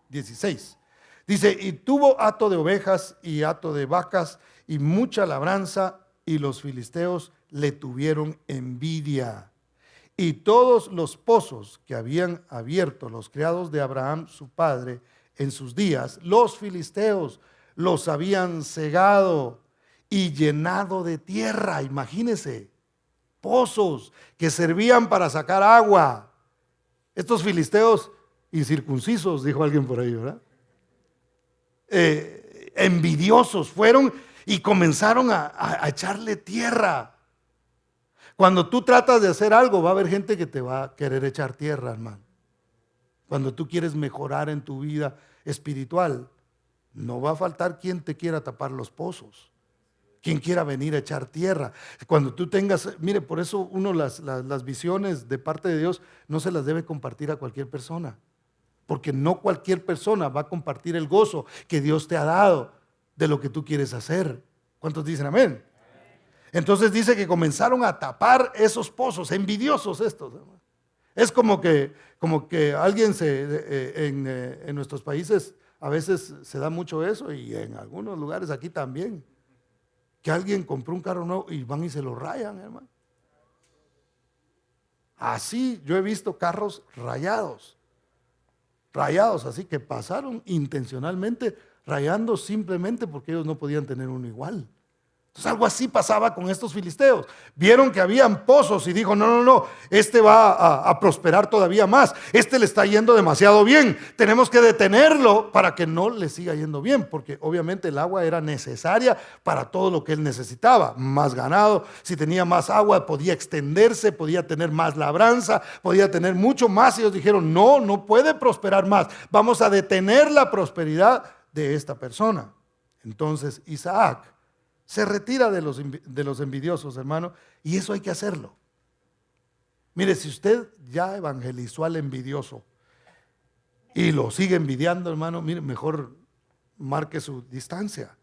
16. Dice, y tuvo hato de ovejas y hato de vacas y mucha labranza, y los filisteos le tuvieron envidia. Y todos los pozos que habían abierto los criados de Abraham, su padre, en sus días, los filisteos los habían cegado y llenado de tierra. Imagínense, pozos que servían para sacar agua. Estos filisteos incircuncisos, dijo alguien por ahí, ¿verdad? Envidiosos fueron y comenzaron a echarle tierra. Cuando tú tratas de hacer algo, va a haber gente que te va a querer echar tierra, hermano. Cuando tú quieres mejorar en tu vida espiritual, no va a faltar quien te quiera tapar los pozos, quien quiera venir a echar tierra. Cuando tú tengas, mire, por eso uno las visiones de parte de Dios no se las debe compartir a cualquier persona, porque no cualquier persona va a compartir el gozo que Dios te ha dado de lo que tú quieres hacer. ¿Cuántos dicen amén? Entonces dice que comenzaron a tapar esos pozos, envidiosos estos. Es como que alguien en nuestros países a veces se da mucho eso, y en algunos lugares aquí también, que alguien compró un carro nuevo y van y se lo rayan, hermano. Así yo he visto carros rayados, así que pasaron intencionalmente rayando simplemente porque ellos no podían tener uno igual. Entonces algo así pasaba con estos filisteos. Vieron que habían pozos y dijo, no, este va a prosperar todavía más. Este le está yendo demasiado bien. Tenemos que detenerlo para que no le siga yendo bien, porque obviamente el agua era necesaria para todo lo que él necesitaba. Más ganado, si tenía más agua podía extenderse, podía tener más labranza, podía tener mucho más. Y ellos dijeron, no puede prosperar más. Vamos a detener la prosperidad de esta persona. Entonces Isaac se retira de los envidiosos, hermano, y eso hay que hacerlo. Mire, si usted ya evangelizó al envidioso y lo sigue envidiando, hermano, mire, mejor marque su distancia,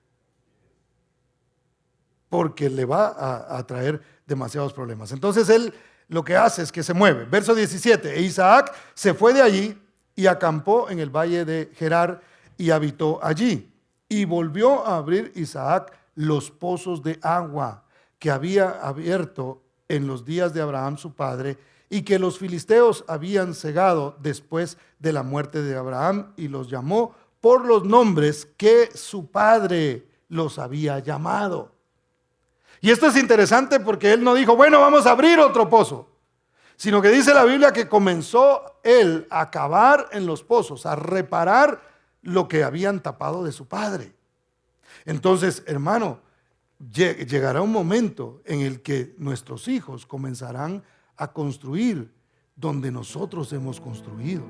porque le va a traer demasiados problemas. Entonces él lo que hace es que se mueve. Verso 17, e Isaac se fue de allí y acampó en el valle de Gerar, y habitó allí. Y volvió a abrir Isaac los pozos de agua que había abierto en los días de Abraham su padre, y que los filisteos habían cegado después de la muerte de Abraham, y los llamó por los nombres que su padre los había llamado. Y esto es interesante porque él no dijo, bueno, vamos a abrir otro pozo, sino que dice la Biblia que comenzó él a cavar en los pozos, a reparar lo que habían tapado de su padre. Entonces, hermano, llegará un momento en el que nuestros hijos comenzarán a construir donde nosotros hemos construido.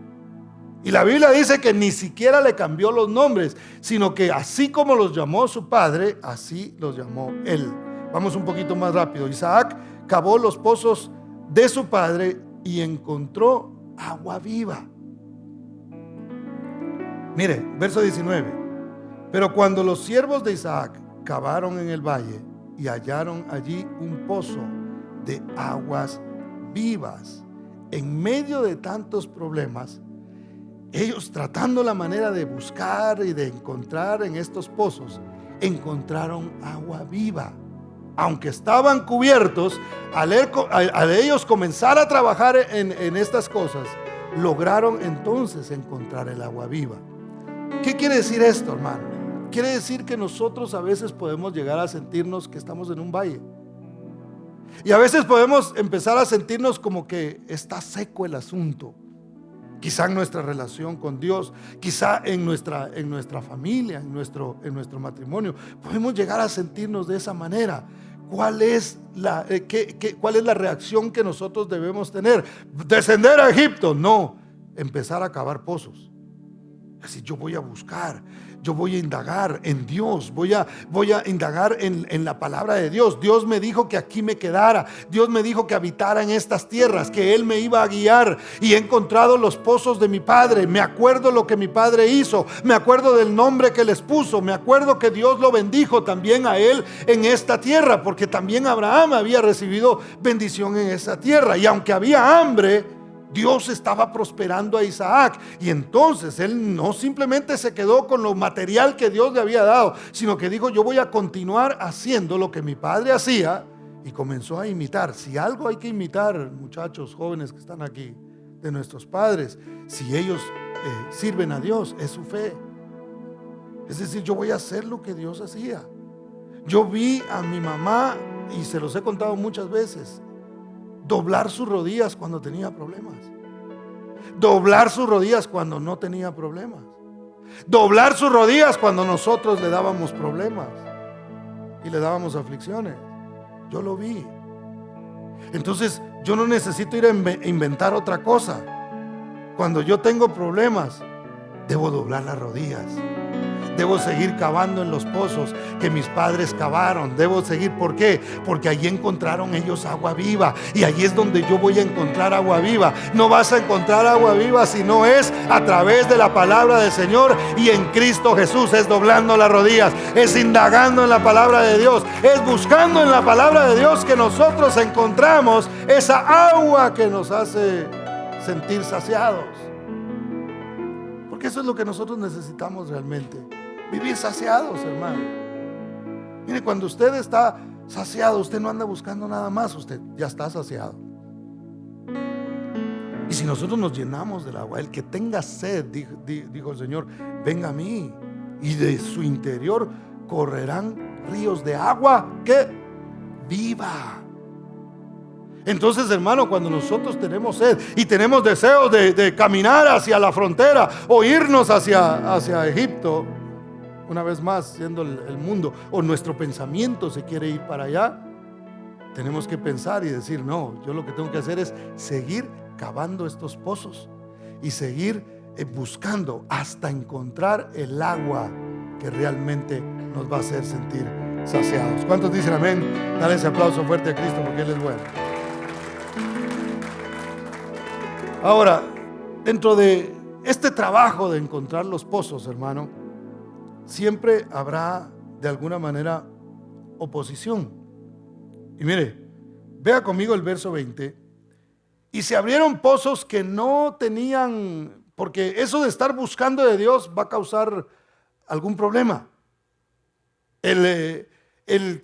Y la Biblia dice que ni siquiera le cambió los nombres, sino que así como los llamó su padre, así los llamó él. Vamos un poquito más rápido. Isaac cavó los pozos de su padre y encontró agua viva. Mire, verso 19. Pero cuando los siervos de Isaac cavaron en el valle y hallaron allí un pozo de aguas vivas, en medio de tantos problemas, ellos, tratando la manera de buscar y de encontrar en estos pozos, encontraron agua viva. Aunque estaban cubiertos, al ellos comenzar a trabajar en estas cosas, lograron entonces encontrar el agua viva. ¿Qué quiere decir esto, hermano? Quiere decir que nosotros a veces podemos llegar a sentirnos que estamos en un valle. Y a veces podemos empezar a sentirnos como que está seco el asunto. Quizá en nuestra relación con Dios, quizá en nuestra familia, en nuestro matrimonio, podemos llegar a sentirnos de esa manera. ¿Cuál es la reacción que nosotros debemos tener? ¿Descender a Egipto? No, empezar a cavar pozos. Así, yo voy a buscar, yo voy a indagar en Dios, voy a indagar en la palabra de Dios. Dios me dijo que aquí me quedara, Dios me dijo que habitara en estas tierras, que Él me iba a guiar, y he encontrado los pozos de mi padre. Me acuerdo lo que mi padre hizo, me acuerdo del nombre que les puso, me acuerdo que Dios lo bendijo también a él en esta tierra, porque también Abraham había recibido bendición en esa tierra. Y aunque había hambre, Dios estaba prosperando a Isaac. Y entonces él no simplemente se quedó con lo material que Dios le había dado, sino que dijo, yo voy a continuar haciendo lo que mi padre hacía, y comenzó a imitar. Si algo hay que imitar, muchachos jóvenes que están aquí, de nuestros padres, si ellos sirven a Dios, es su fe. Es decir, yo voy a hacer lo que Dios hacía. Yo vi a mi mamá, y se los he contado muchas veces, doblar sus rodillas cuando tenía problemas, doblar sus rodillas cuando no tenía problemas, doblar sus rodillas cuando nosotros le dábamos problemas y le dábamos aflicciones. Yo lo vi. Entonces yo no necesito ir a inventar otra cosa. Cuando yo tengo problemas, debo doblar las rodillas. Debo seguir cavando en los pozos que mis padres cavaron. Debo seguir, ¿por qué? Porque allí encontraron ellos agua viva, y allí es donde yo voy a encontrar agua viva. No vas a encontrar agua viva si no es a través de la palabra del Señor y en Cristo Jesús. Es doblando las rodillas, es indagando en la palabra de Dios, es buscando en la palabra de Dios que nosotros encontramos esa agua que nos hace sentir saciados. Porque eso es lo que nosotros necesitamos realmente. Vivir saciados, hermano. Mire, cuando usted está saciado, usted no anda buscando nada más, usted ya está saciado. Y si nosotros nos llenamos del agua, el que tenga sed, dijo el Señor, venga a mí, y de su interior correrán ríos de agua que viva. Entonces, hermano, cuando nosotros tenemos sed y tenemos deseos de caminar hacia la frontera o irnos hacia Egipto, una vez más, siendo el mundo o nuestro pensamiento se quiere ir para allá, tenemos que pensar y decir, no, yo lo que tengo que hacer es seguir cavando estos pozos y seguir buscando hasta encontrar el agua que realmente nos va a hacer sentir saciados. ¿Cuántos dicen amén? Dale ese aplauso fuerte a Cristo, porque Él es bueno. Ahora, dentro de este trabajo de encontrar los pozos, hermano, siempre habrá de alguna manera oposición. Y mire, vea conmigo el verso 20. Y se abrieron pozos que no tenían porque eso de estar buscando de Dios va a causar algún problema. El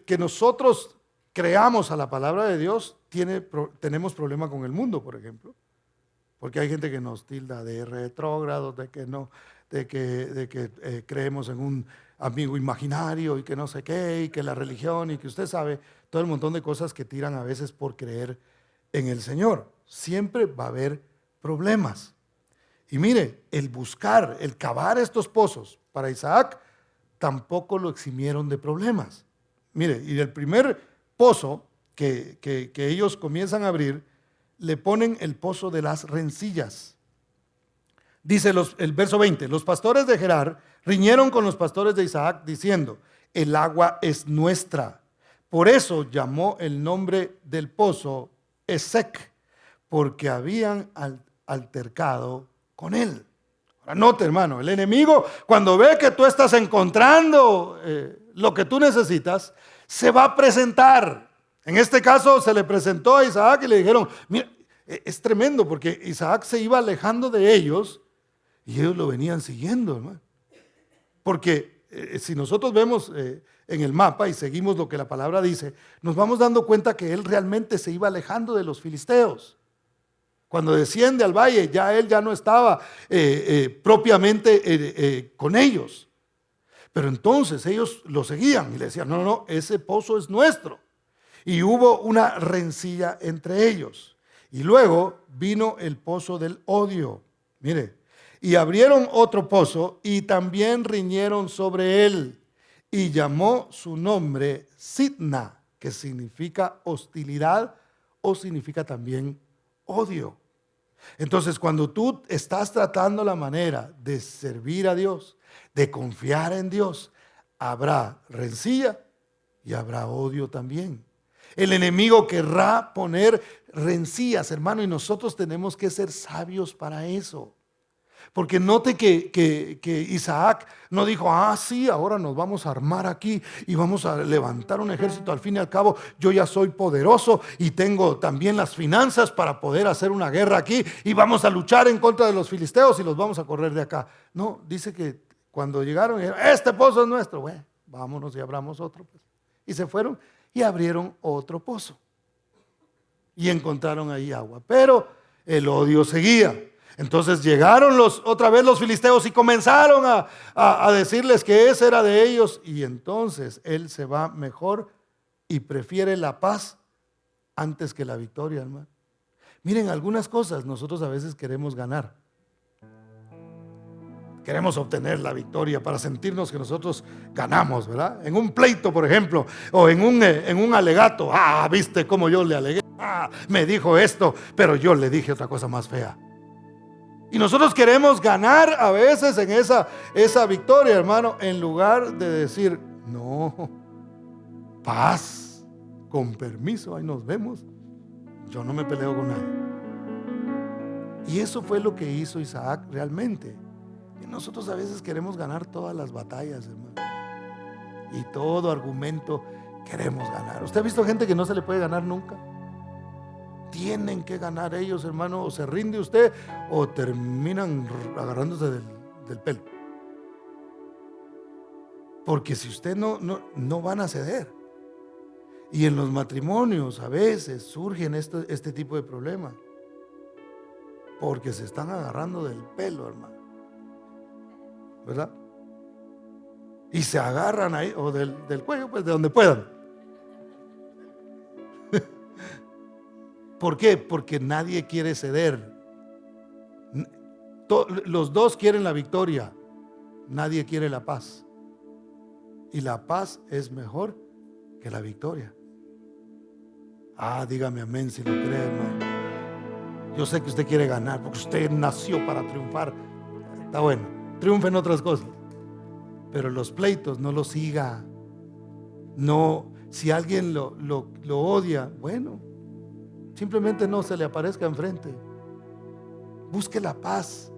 que nosotros creamos a la palabra de Dios, tenemos problema con el mundo, por ejemplo. Porque hay gente que nos tilda de retrógrados, de que no, de que creemos en un amigo imaginario y que no sé qué, y que la religión, y que usted sabe, todo el montón de cosas que tiran a veces por creer en el Señor. Siempre va a haber problemas. Y mire, el buscar, el cavar estos pozos para Isaac, tampoco lo eximieron de problemas. Mire, y el primer pozo que ellos comienzan a abrir, le ponen el pozo de las rencillas. Dice el verso 20, los pastores de Gerar riñeron con los pastores de Isaac diciendo, el agua es nuestra. Por eso llamó el nombre del pozo Esek, porque habían altercado con él. Ahora note, hermano, el enemigo cuando ve que tú estás encontrando lo que tú necesitas, se va a presentar. En este caso se le presentó a Isaac y le dijeron, mira, es tremendo porque Isaac se iba alejando de ellos y ellos lo venían siguiendo, hermano. Porque si nosotros vemos en el mapa y seguimos lo que la palabra dice, nos vamos dando cuenta que él realmente se iba alejando de los filisteos. Cuando desciende al valle, él ya no estaba propiamente con ellos. Pero entonces ellos lo seguían y le decían, no, ese pozo es nuestro. Y hubo una rencilla entre ellos. Y luego vino el pozo del odio. Mire, y abrieron otro pozo y también riñeron sobre él. Y llamó su nombre Sitna, que significa hostilidad o significa también odio. Entonces, cuando tú estás tratando la manera de servir a Dios, de confiar en Dios, habrá rencilla y habrá odio también. El enemigo querrá poner rencillas, hermano, y nosotros tenemos que ser sabios para eso. Porque note que Isaac no dijo, sí, ahora nos vamos a armar aquí y vamos a levantar un ejército. Al fin y al cabo, yo ya soy poderoso y tengo también las finanzas para poder hacer una guerra aquí y vamos a luchar en contra de los filisteos y los vamos a correr de acá. No, dice que cuando llegaron, dijeron, este pozo es nuestro. Bueno, vámonos y abramos otro. Pues. Y se fueron y abrieron otro pozo. Y encontraron ahí agua. Pero el odio seguía. Entonces llegaron otra vez los filisteos y comenzaron a decirles que ese era de ellos. Y entonces él se va mejor y prefiere la paz antes que la victoria, hermano. Miren, algunas cosas nosotros a veces queremos ganar. Queremos obtener la victoria para sentirnos que nosotros ganamos, ¿verdad? En un pleito, por ejemplo, o en un alegato. ¿Viste cómo yo le alegué? Me dijo esto, pero yo le dije otra cosa más fea. Y nosotros queremos ganar a veces en esa victoria, hermano, en lugar de decir, no, paz, con permiso, ahí nos vemos. Yo no me peleo con nadie. Y eso fue lo que hizo Isaac realmente. Y nosotros a veces queremos ganar todas las batallas, hermano. Y todo argumento queremos ganar. ¿Usted ha visto gente que no se le puede ganar nunca? Tienen que ganar ellos, hermano, o se rinde usted o terminan agarrándose del pelo. Porque si usted no van a ceder. Y en los matrimonios a veces surgen este tipo de problemas. Porque se están agarrando del pelo, hermano. ¿Verdad? Y se agarran ahí, o del cuello, pues de donde puedan. ¿Por qué? Porque nadie quiere ceder. Los dos quieren la victoria. Nadie quiere la paz. Y la paz es mejor que la victoria. Dígame amén si lo cree, hermano. Yo sé que usted quiere ganar porque usted nació para triunfar. Está bueno, triunfa en otras cosas. Pero los pleitos no los siga. No, si alguien lo odia, bueno, simplemente no se le aparezca enfrente. Busque la paz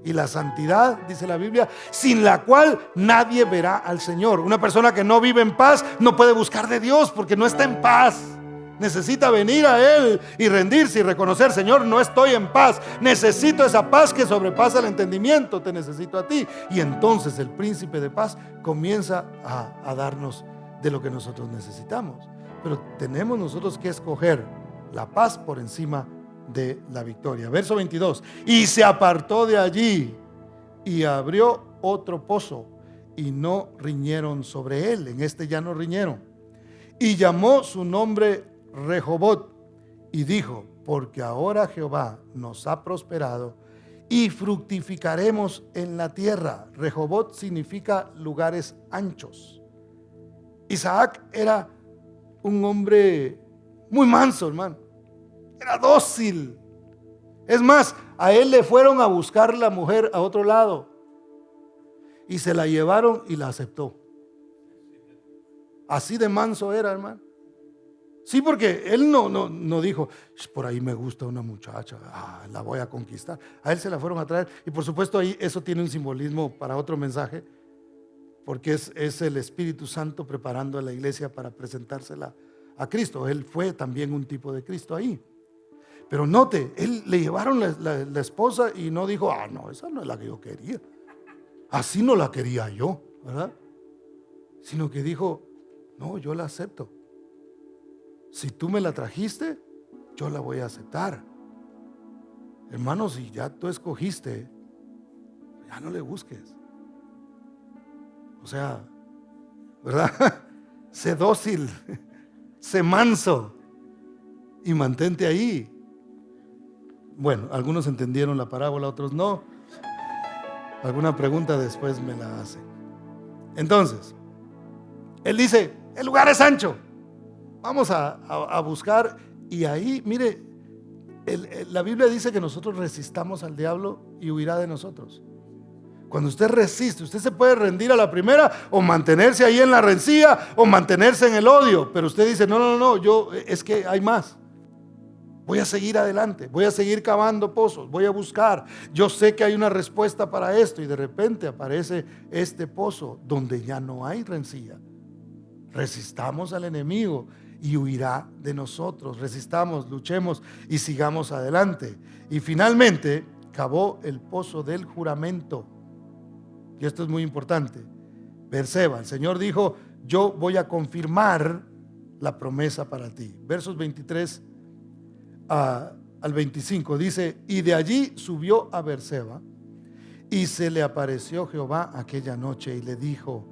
y la santidad, dice la Biblia, sin la cual nadie verá al Señor. Una persona que no vive en paz no puede buscar de Dios porque no está en paz. Necesita venir a Él y rendirse y reconocer: Señor, no estoy en paz, necesito esa paz que sobrepasa el entendimiento, te necesito a ti. Y entonces el príncipe de paz comienza a darnos de lo que nosotros necesitamos. Pero tenemos nosotros que escoger la paz por encima de la victoria. Verso 22: y se apartó de allí y abrió otro pozo, y no riñeron sobre él. En este ya no riñeron. Y llamó su nombre Rehobot, y dijo: porque ahora Jehová nos ha prosperado y fructificaremos en la tierra. Rehobot significa lugares anchos. Isaac era un hombre muy manso, hermano. Era dócil. Es más, a él le fueron a buscar la mujer a otro lado y se la llevaron y la aceptó. Así de manso era, hermano. Sí, porque él no dijo: por ahí me gusta una muchacha, la voy a conquistar. A él se la fueron a traer. Y por supuesto ahí eso tiene un simbolismo para otro mensaje, porque es el Espíritu Santo preparando a la iglesia para presentársela a Cristo. Él fue también un tipo de Cristo ahí. Pero note, él le llevaron la esposa y no dijo: no, esa no es la que yo quería, así no la quería yo, ¿verdad? Sino que dijo: no, yo la acepto. Si tú me la trajiste, yo la voy a aceptar. Hermano, si ya tú escogiste, ya no le busques. O sea, ¿verdad? Sé dócil, sé manso y mantente ahí. Bueno, algunos entendieron la parábola, otros no. Alguna pregunta después me la hacen. Entonces, él dice: el lugar es ancho, vamos a buscar. Y ahí, mire, la Biblia dice que nosotros resistamos al diablo y huirá de nosotros. Cuando usted resiste, usted se puede rendir a la primera, o mantenerse ahí en la rencilla, o mantenerse en el odio. Pero usted dice: no, yo, es que hay más. Voy a seguir adelante, voy a seguir cavando pozos, voy a buscar. Yo sé que hay una respuesta para esto. Y de repente aparece este pozo donde ya no hay rencilla. Resistamos al enemigo y huirá de nosotros. Resistamos, luchemos y sigamos adelante. Y finalmente cavó el pozo del juramento. Y esto es muy importante. Berseba, el Señor dijo: yo voy a confirmar la promesa para ti. Versos 23 al 25 dice: y de allí subió a Berseba, y se le apareció Jehová aquella noche y le dijo: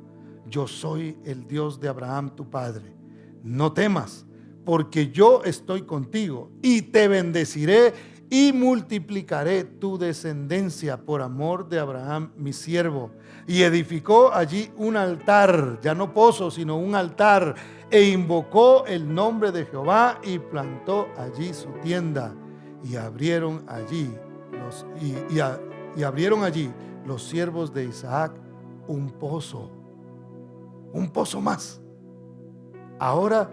yo soy el Dios de Abraham tu padre, no temas, porque yo estoy contigo y te bendeciré y multiplicaré tu descendencia por amor de Abraham mi siervo. Y edificó allí un altar, ya no pozo, sino un altar, e invocó el nombre de Jehová y plantó allí su tienda. Y abrieron allí los siervos de Isaac un pozo más. Ahora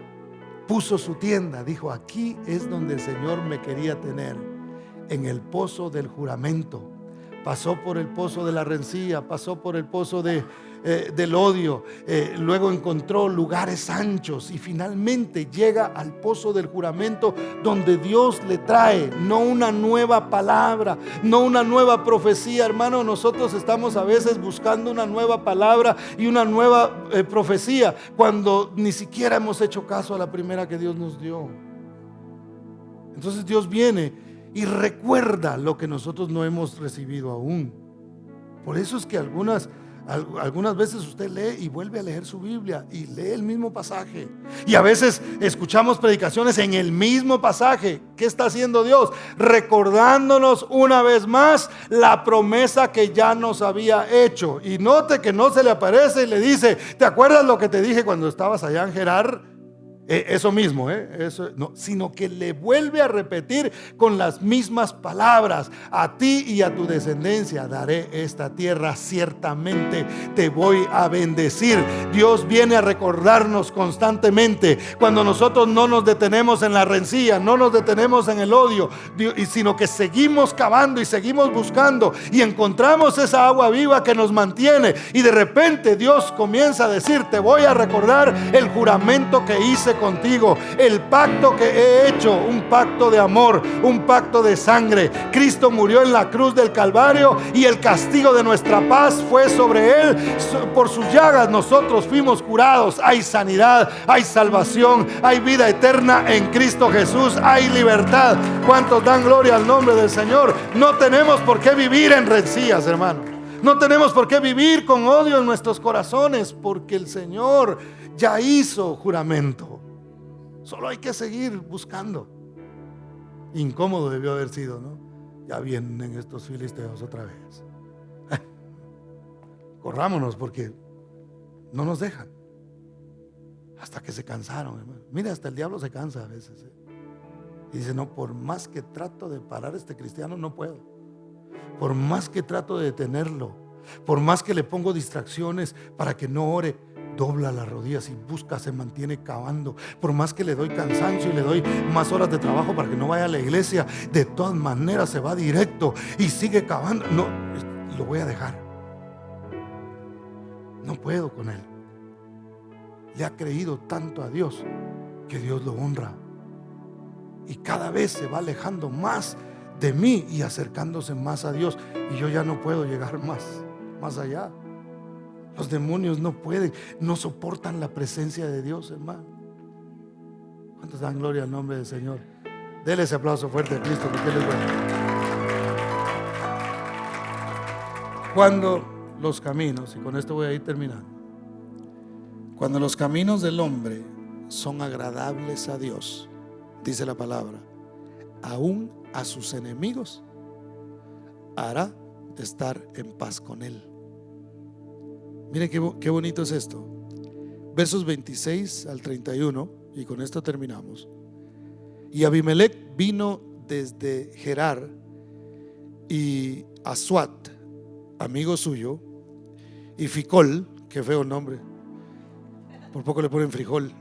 puso su tienda, dijo: aquí es donde el Señor me quería tener, en el pozo del juramento. Pasó por el pozo de la rencilla, pasó por el pozo del odio, luego encontró lugares anchos y finalmente llega al pozo del juramento, donde Dios le trae no una nueva palabra, no una nueva profecía. Hermano, nosotros estamos a veces buscando una nueva palabra y una nueva profecía, cuando ni siquiera hemos hecho caso a la primera que Dios nos dio. Entonces Dios viene y recuerda lo que nosotros no hemos recibido aún. Por eso es que algunas veces usted lee y vuelve a leer su Biblia y lee el mismo pasaje. Y a veces escuchamos predicaciones en el mismo pasaje. ¿Qué está haciendo Dios? Recordándonos una vez más la promesa que ya nos había hecho. Y note que no se le aparece y le dice: ¿te acuerdas lo que te dije cuando estabas allá en Gerar? Eso mismo, eso, no, sino que le vuelve a repetir con las mismas palabras: a ti y a tu descendencia daré esta tierra, ciertamente te voy a bendecir. Dios viene a recordarnos constantemente, cuando nosotros no nos detenemos en la rencilla, no nos detenemos en el odio, sino que seguimos cavando y seguimos buscando y encontramos esa agua viva que nos mantiene. Y de repente Dios comienza a decir: te voy a recordar el juramento que hice hace contigo. El pacto que he hecho, un pacto de amor, un pacto de sangre. Cristo murió en la cruz del Calvario y el castigo de nuestra paz fue sobre Él. Por sus llagas nosotros fuimos curados. Hay sanidad, hay salvación, hay vida eterna en Cristo Jesús, hay libertad. ¿Cuántos dan gloria al nombre del Señor? No tenemos por qué vivir en rencillas, hermano. No tenemos por qué vivir con odio en nuestros corazones, porque el Señor ya hizo juramento. Solo hay que seguir buscando. Incómodo debió haber sido, ¿no? Ya vienen estos filisteos otra vez. Corrámonos porque no nos dejan. Hasta que se cansaron, hermano. Mira, hasta el diablo se cansa a veces, ¿eh? Y dice, no, por más que trato de parar a este cristiano, no puedo. Por más que trato de detenerlo, por más que le pongo distracciones para que no ore, dobla las rodillas y busca, se mantiene cavando. Por más que le doy cansancio y le doy más horas de trabajo para que no vaya a la iglesia, de todas maneras se va directo y sigue cavando. No, lo voy a dejar. No puedo con él. Le ha creído tanto a Dios que Dios lo honra. Y cada vez se va alejando más de mí y acercándose más a Dios. Y yo ya no puedo llegar más allá. Los demonios no pueden, no soportan la presencia de Dios, hermano. ¿Cuántos dan gloria al nombre del Señor? Dele ese aplauso fuerte a Cristo, porque Él es bueno. Cuando los caminos, y con esto voy a ir terminando, cuando los caminos del hombre son agradables a Dios, dice la palabra, aún a sus enemigos hará estar en paz con él. Miren qué bonito es esto. Versos 26 al 31, y con esto terminamos. Y Abimelech vino desde Gerar, y Asuat, amigo suyo, y Ficol, qué feo nombre, por poco le ponen frijol,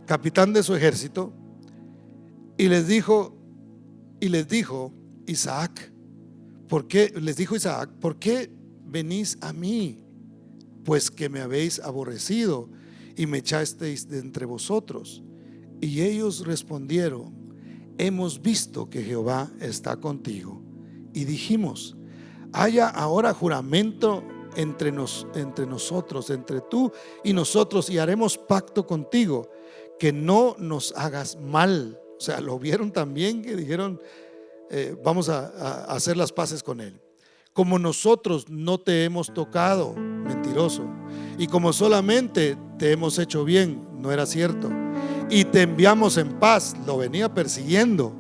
capitán de su ejército, y les dijo Isaac, ¿por qué venís a mí? Pues que me habéis aborrecido y me echasteis de entre vosotros. Y ellos respondieron, hemos visto que Jehová está contigo. Y dijimos, haya ahora juramento entre nosotros, entre tú y nosotros, y haremos pacto contigo, que no nos hagas mal. O sea, lo vieron también, que dijeron, vamos a hacer las paces con él. Como nosotros no te hemos tocado, mentiroso, y como solamente te hemos hecho bien, no era cierto, y te enviamos en paz, lo venía persiguiendo,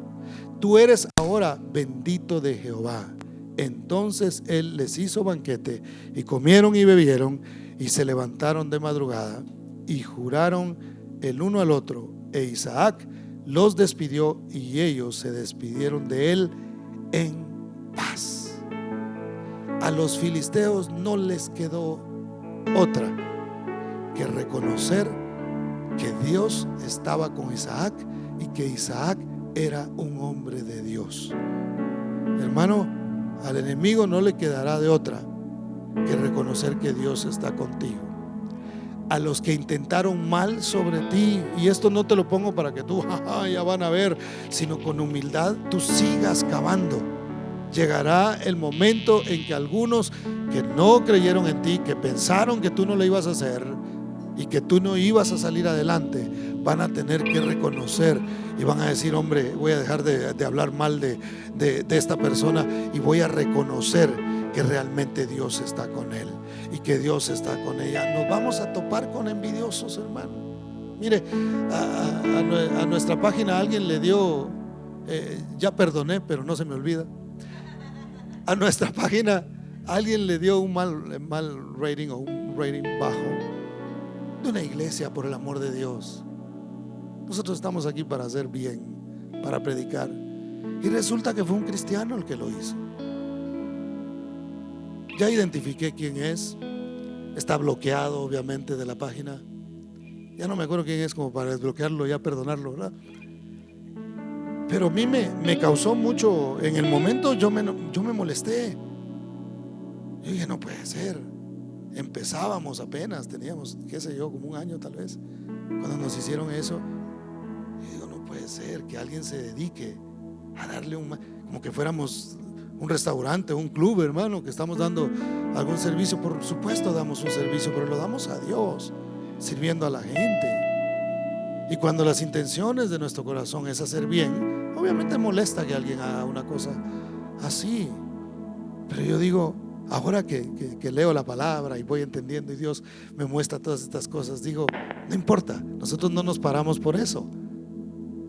tú eres ahora bendito de Jehová. Entonces él les hizo banquete, y comieron y bebieron, y se levantaron de madrugada, y juraron el uno al otro, e Isaac los despidió, y ellos se despidieron de él en paz. A los filisteos no les quedó otra que reconocer que Dios estaba con Isaac y que Isaac era un hombre de Dios. Hermano, al enemigo no le quedará de otra que reconocer que Dios está contigo. A los que intentaron mal sobre ti, y esto no te lo pongo para que tú ya van a ver, sino con humildad tú sigas cavando. Llegará el momento en que algunos que no creyeron en ti, que pensaron que tú no lo ibas a hacer y que tú no ibas a salir adelante, van a tener que reconocer y van a decir, hombre, voy a dejar de hablar mal de esta persona y voy a reconocer que realmente Dios está con él y que Dios está con ella. Nos vamos a topar con envidiosos, hermano. Mire, a nuestra página alguien le dio, ya perdoné, pero no se me olvida. A nuestra página alguien le dio un mal rating o un rating bajo de una iglesia, por el amor de Dios. Nosotros estamos aquí para hacer bien, para predicar, y resulta que fue un cristiano el que lo hizo. Ya identifiqué quién es. Está bloqueado obviamente de la página. Ya no me acuerdo quién es como para desbloquearlo, ya perdonarlo, ¿verdad? Pero a mí me causó mucho. En el momento yo me molesté. Yo dije, no puede ser. Empezábamos apenas, teníamos, qué sé yo, como un año tal vez, cuando nos hicieron eso. puede ser que alguien se dedique a darle como que fuéramos un restaurante, un club, hermano, que estamos dando algún servicio. Por supuesto damos un servicio, pero lo damos a Dios, sirviendo a la gente. Y cuando las intenciones de nuestro corazón es hacer bien, obviamente molesta que alguien haga una cosa así. Pero yo digo, ahora que leo la palabra y voy entendiendo y Dios me muestra todas estas cosas, digo, no importa, nosotros no nos paramos por eso.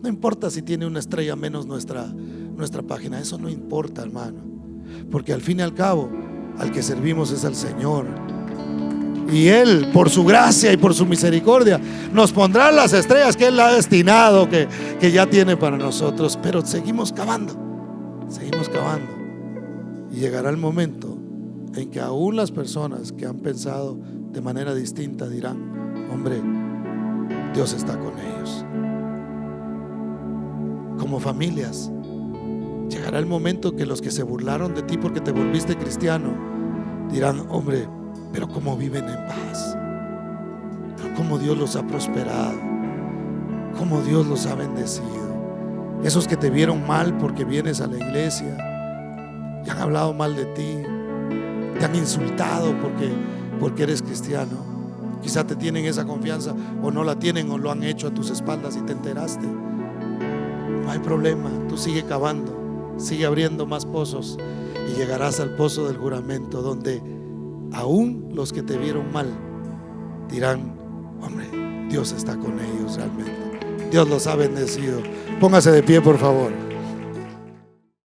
No importa si tiene una estrella menos nuestra página, eso no importa, hermano, porque al fin y al cabo al que servimos es al Señor, y Él, por su gracia y por su misericordia, nos pondrá las estrellas que Él ha destinado, que ya tiene para nosotros. Pero seguimos cavando, y llegará el momento en que aún las personas que han pensado de manera distinta dirán: hombre, Dios está con ellos. Como familias, llegará el momento que los que se burlaron de ti porque te volviste cristiano dirán: hombre, pero cómo viven en paz, pero cómo Dios los ha prosperado, cómo Dios los ha bendecido. Esos que te vieron mal porque vienes a la iglesia y han hablado mal de ti, te han insultado porque eres cristiano, quizá te tienen esa confianza o no la tienen, o lo han hecho a tus espaldas y te enteraste. No hay problema, tú sigue cavando, sigue abriendo más pozos y llegarás al pozo del juramento, donde aún los que te vieron mal dirán: hombre, Dios está con ellos realmente. Dios los ha bendecido. Póngase de pie, por favor.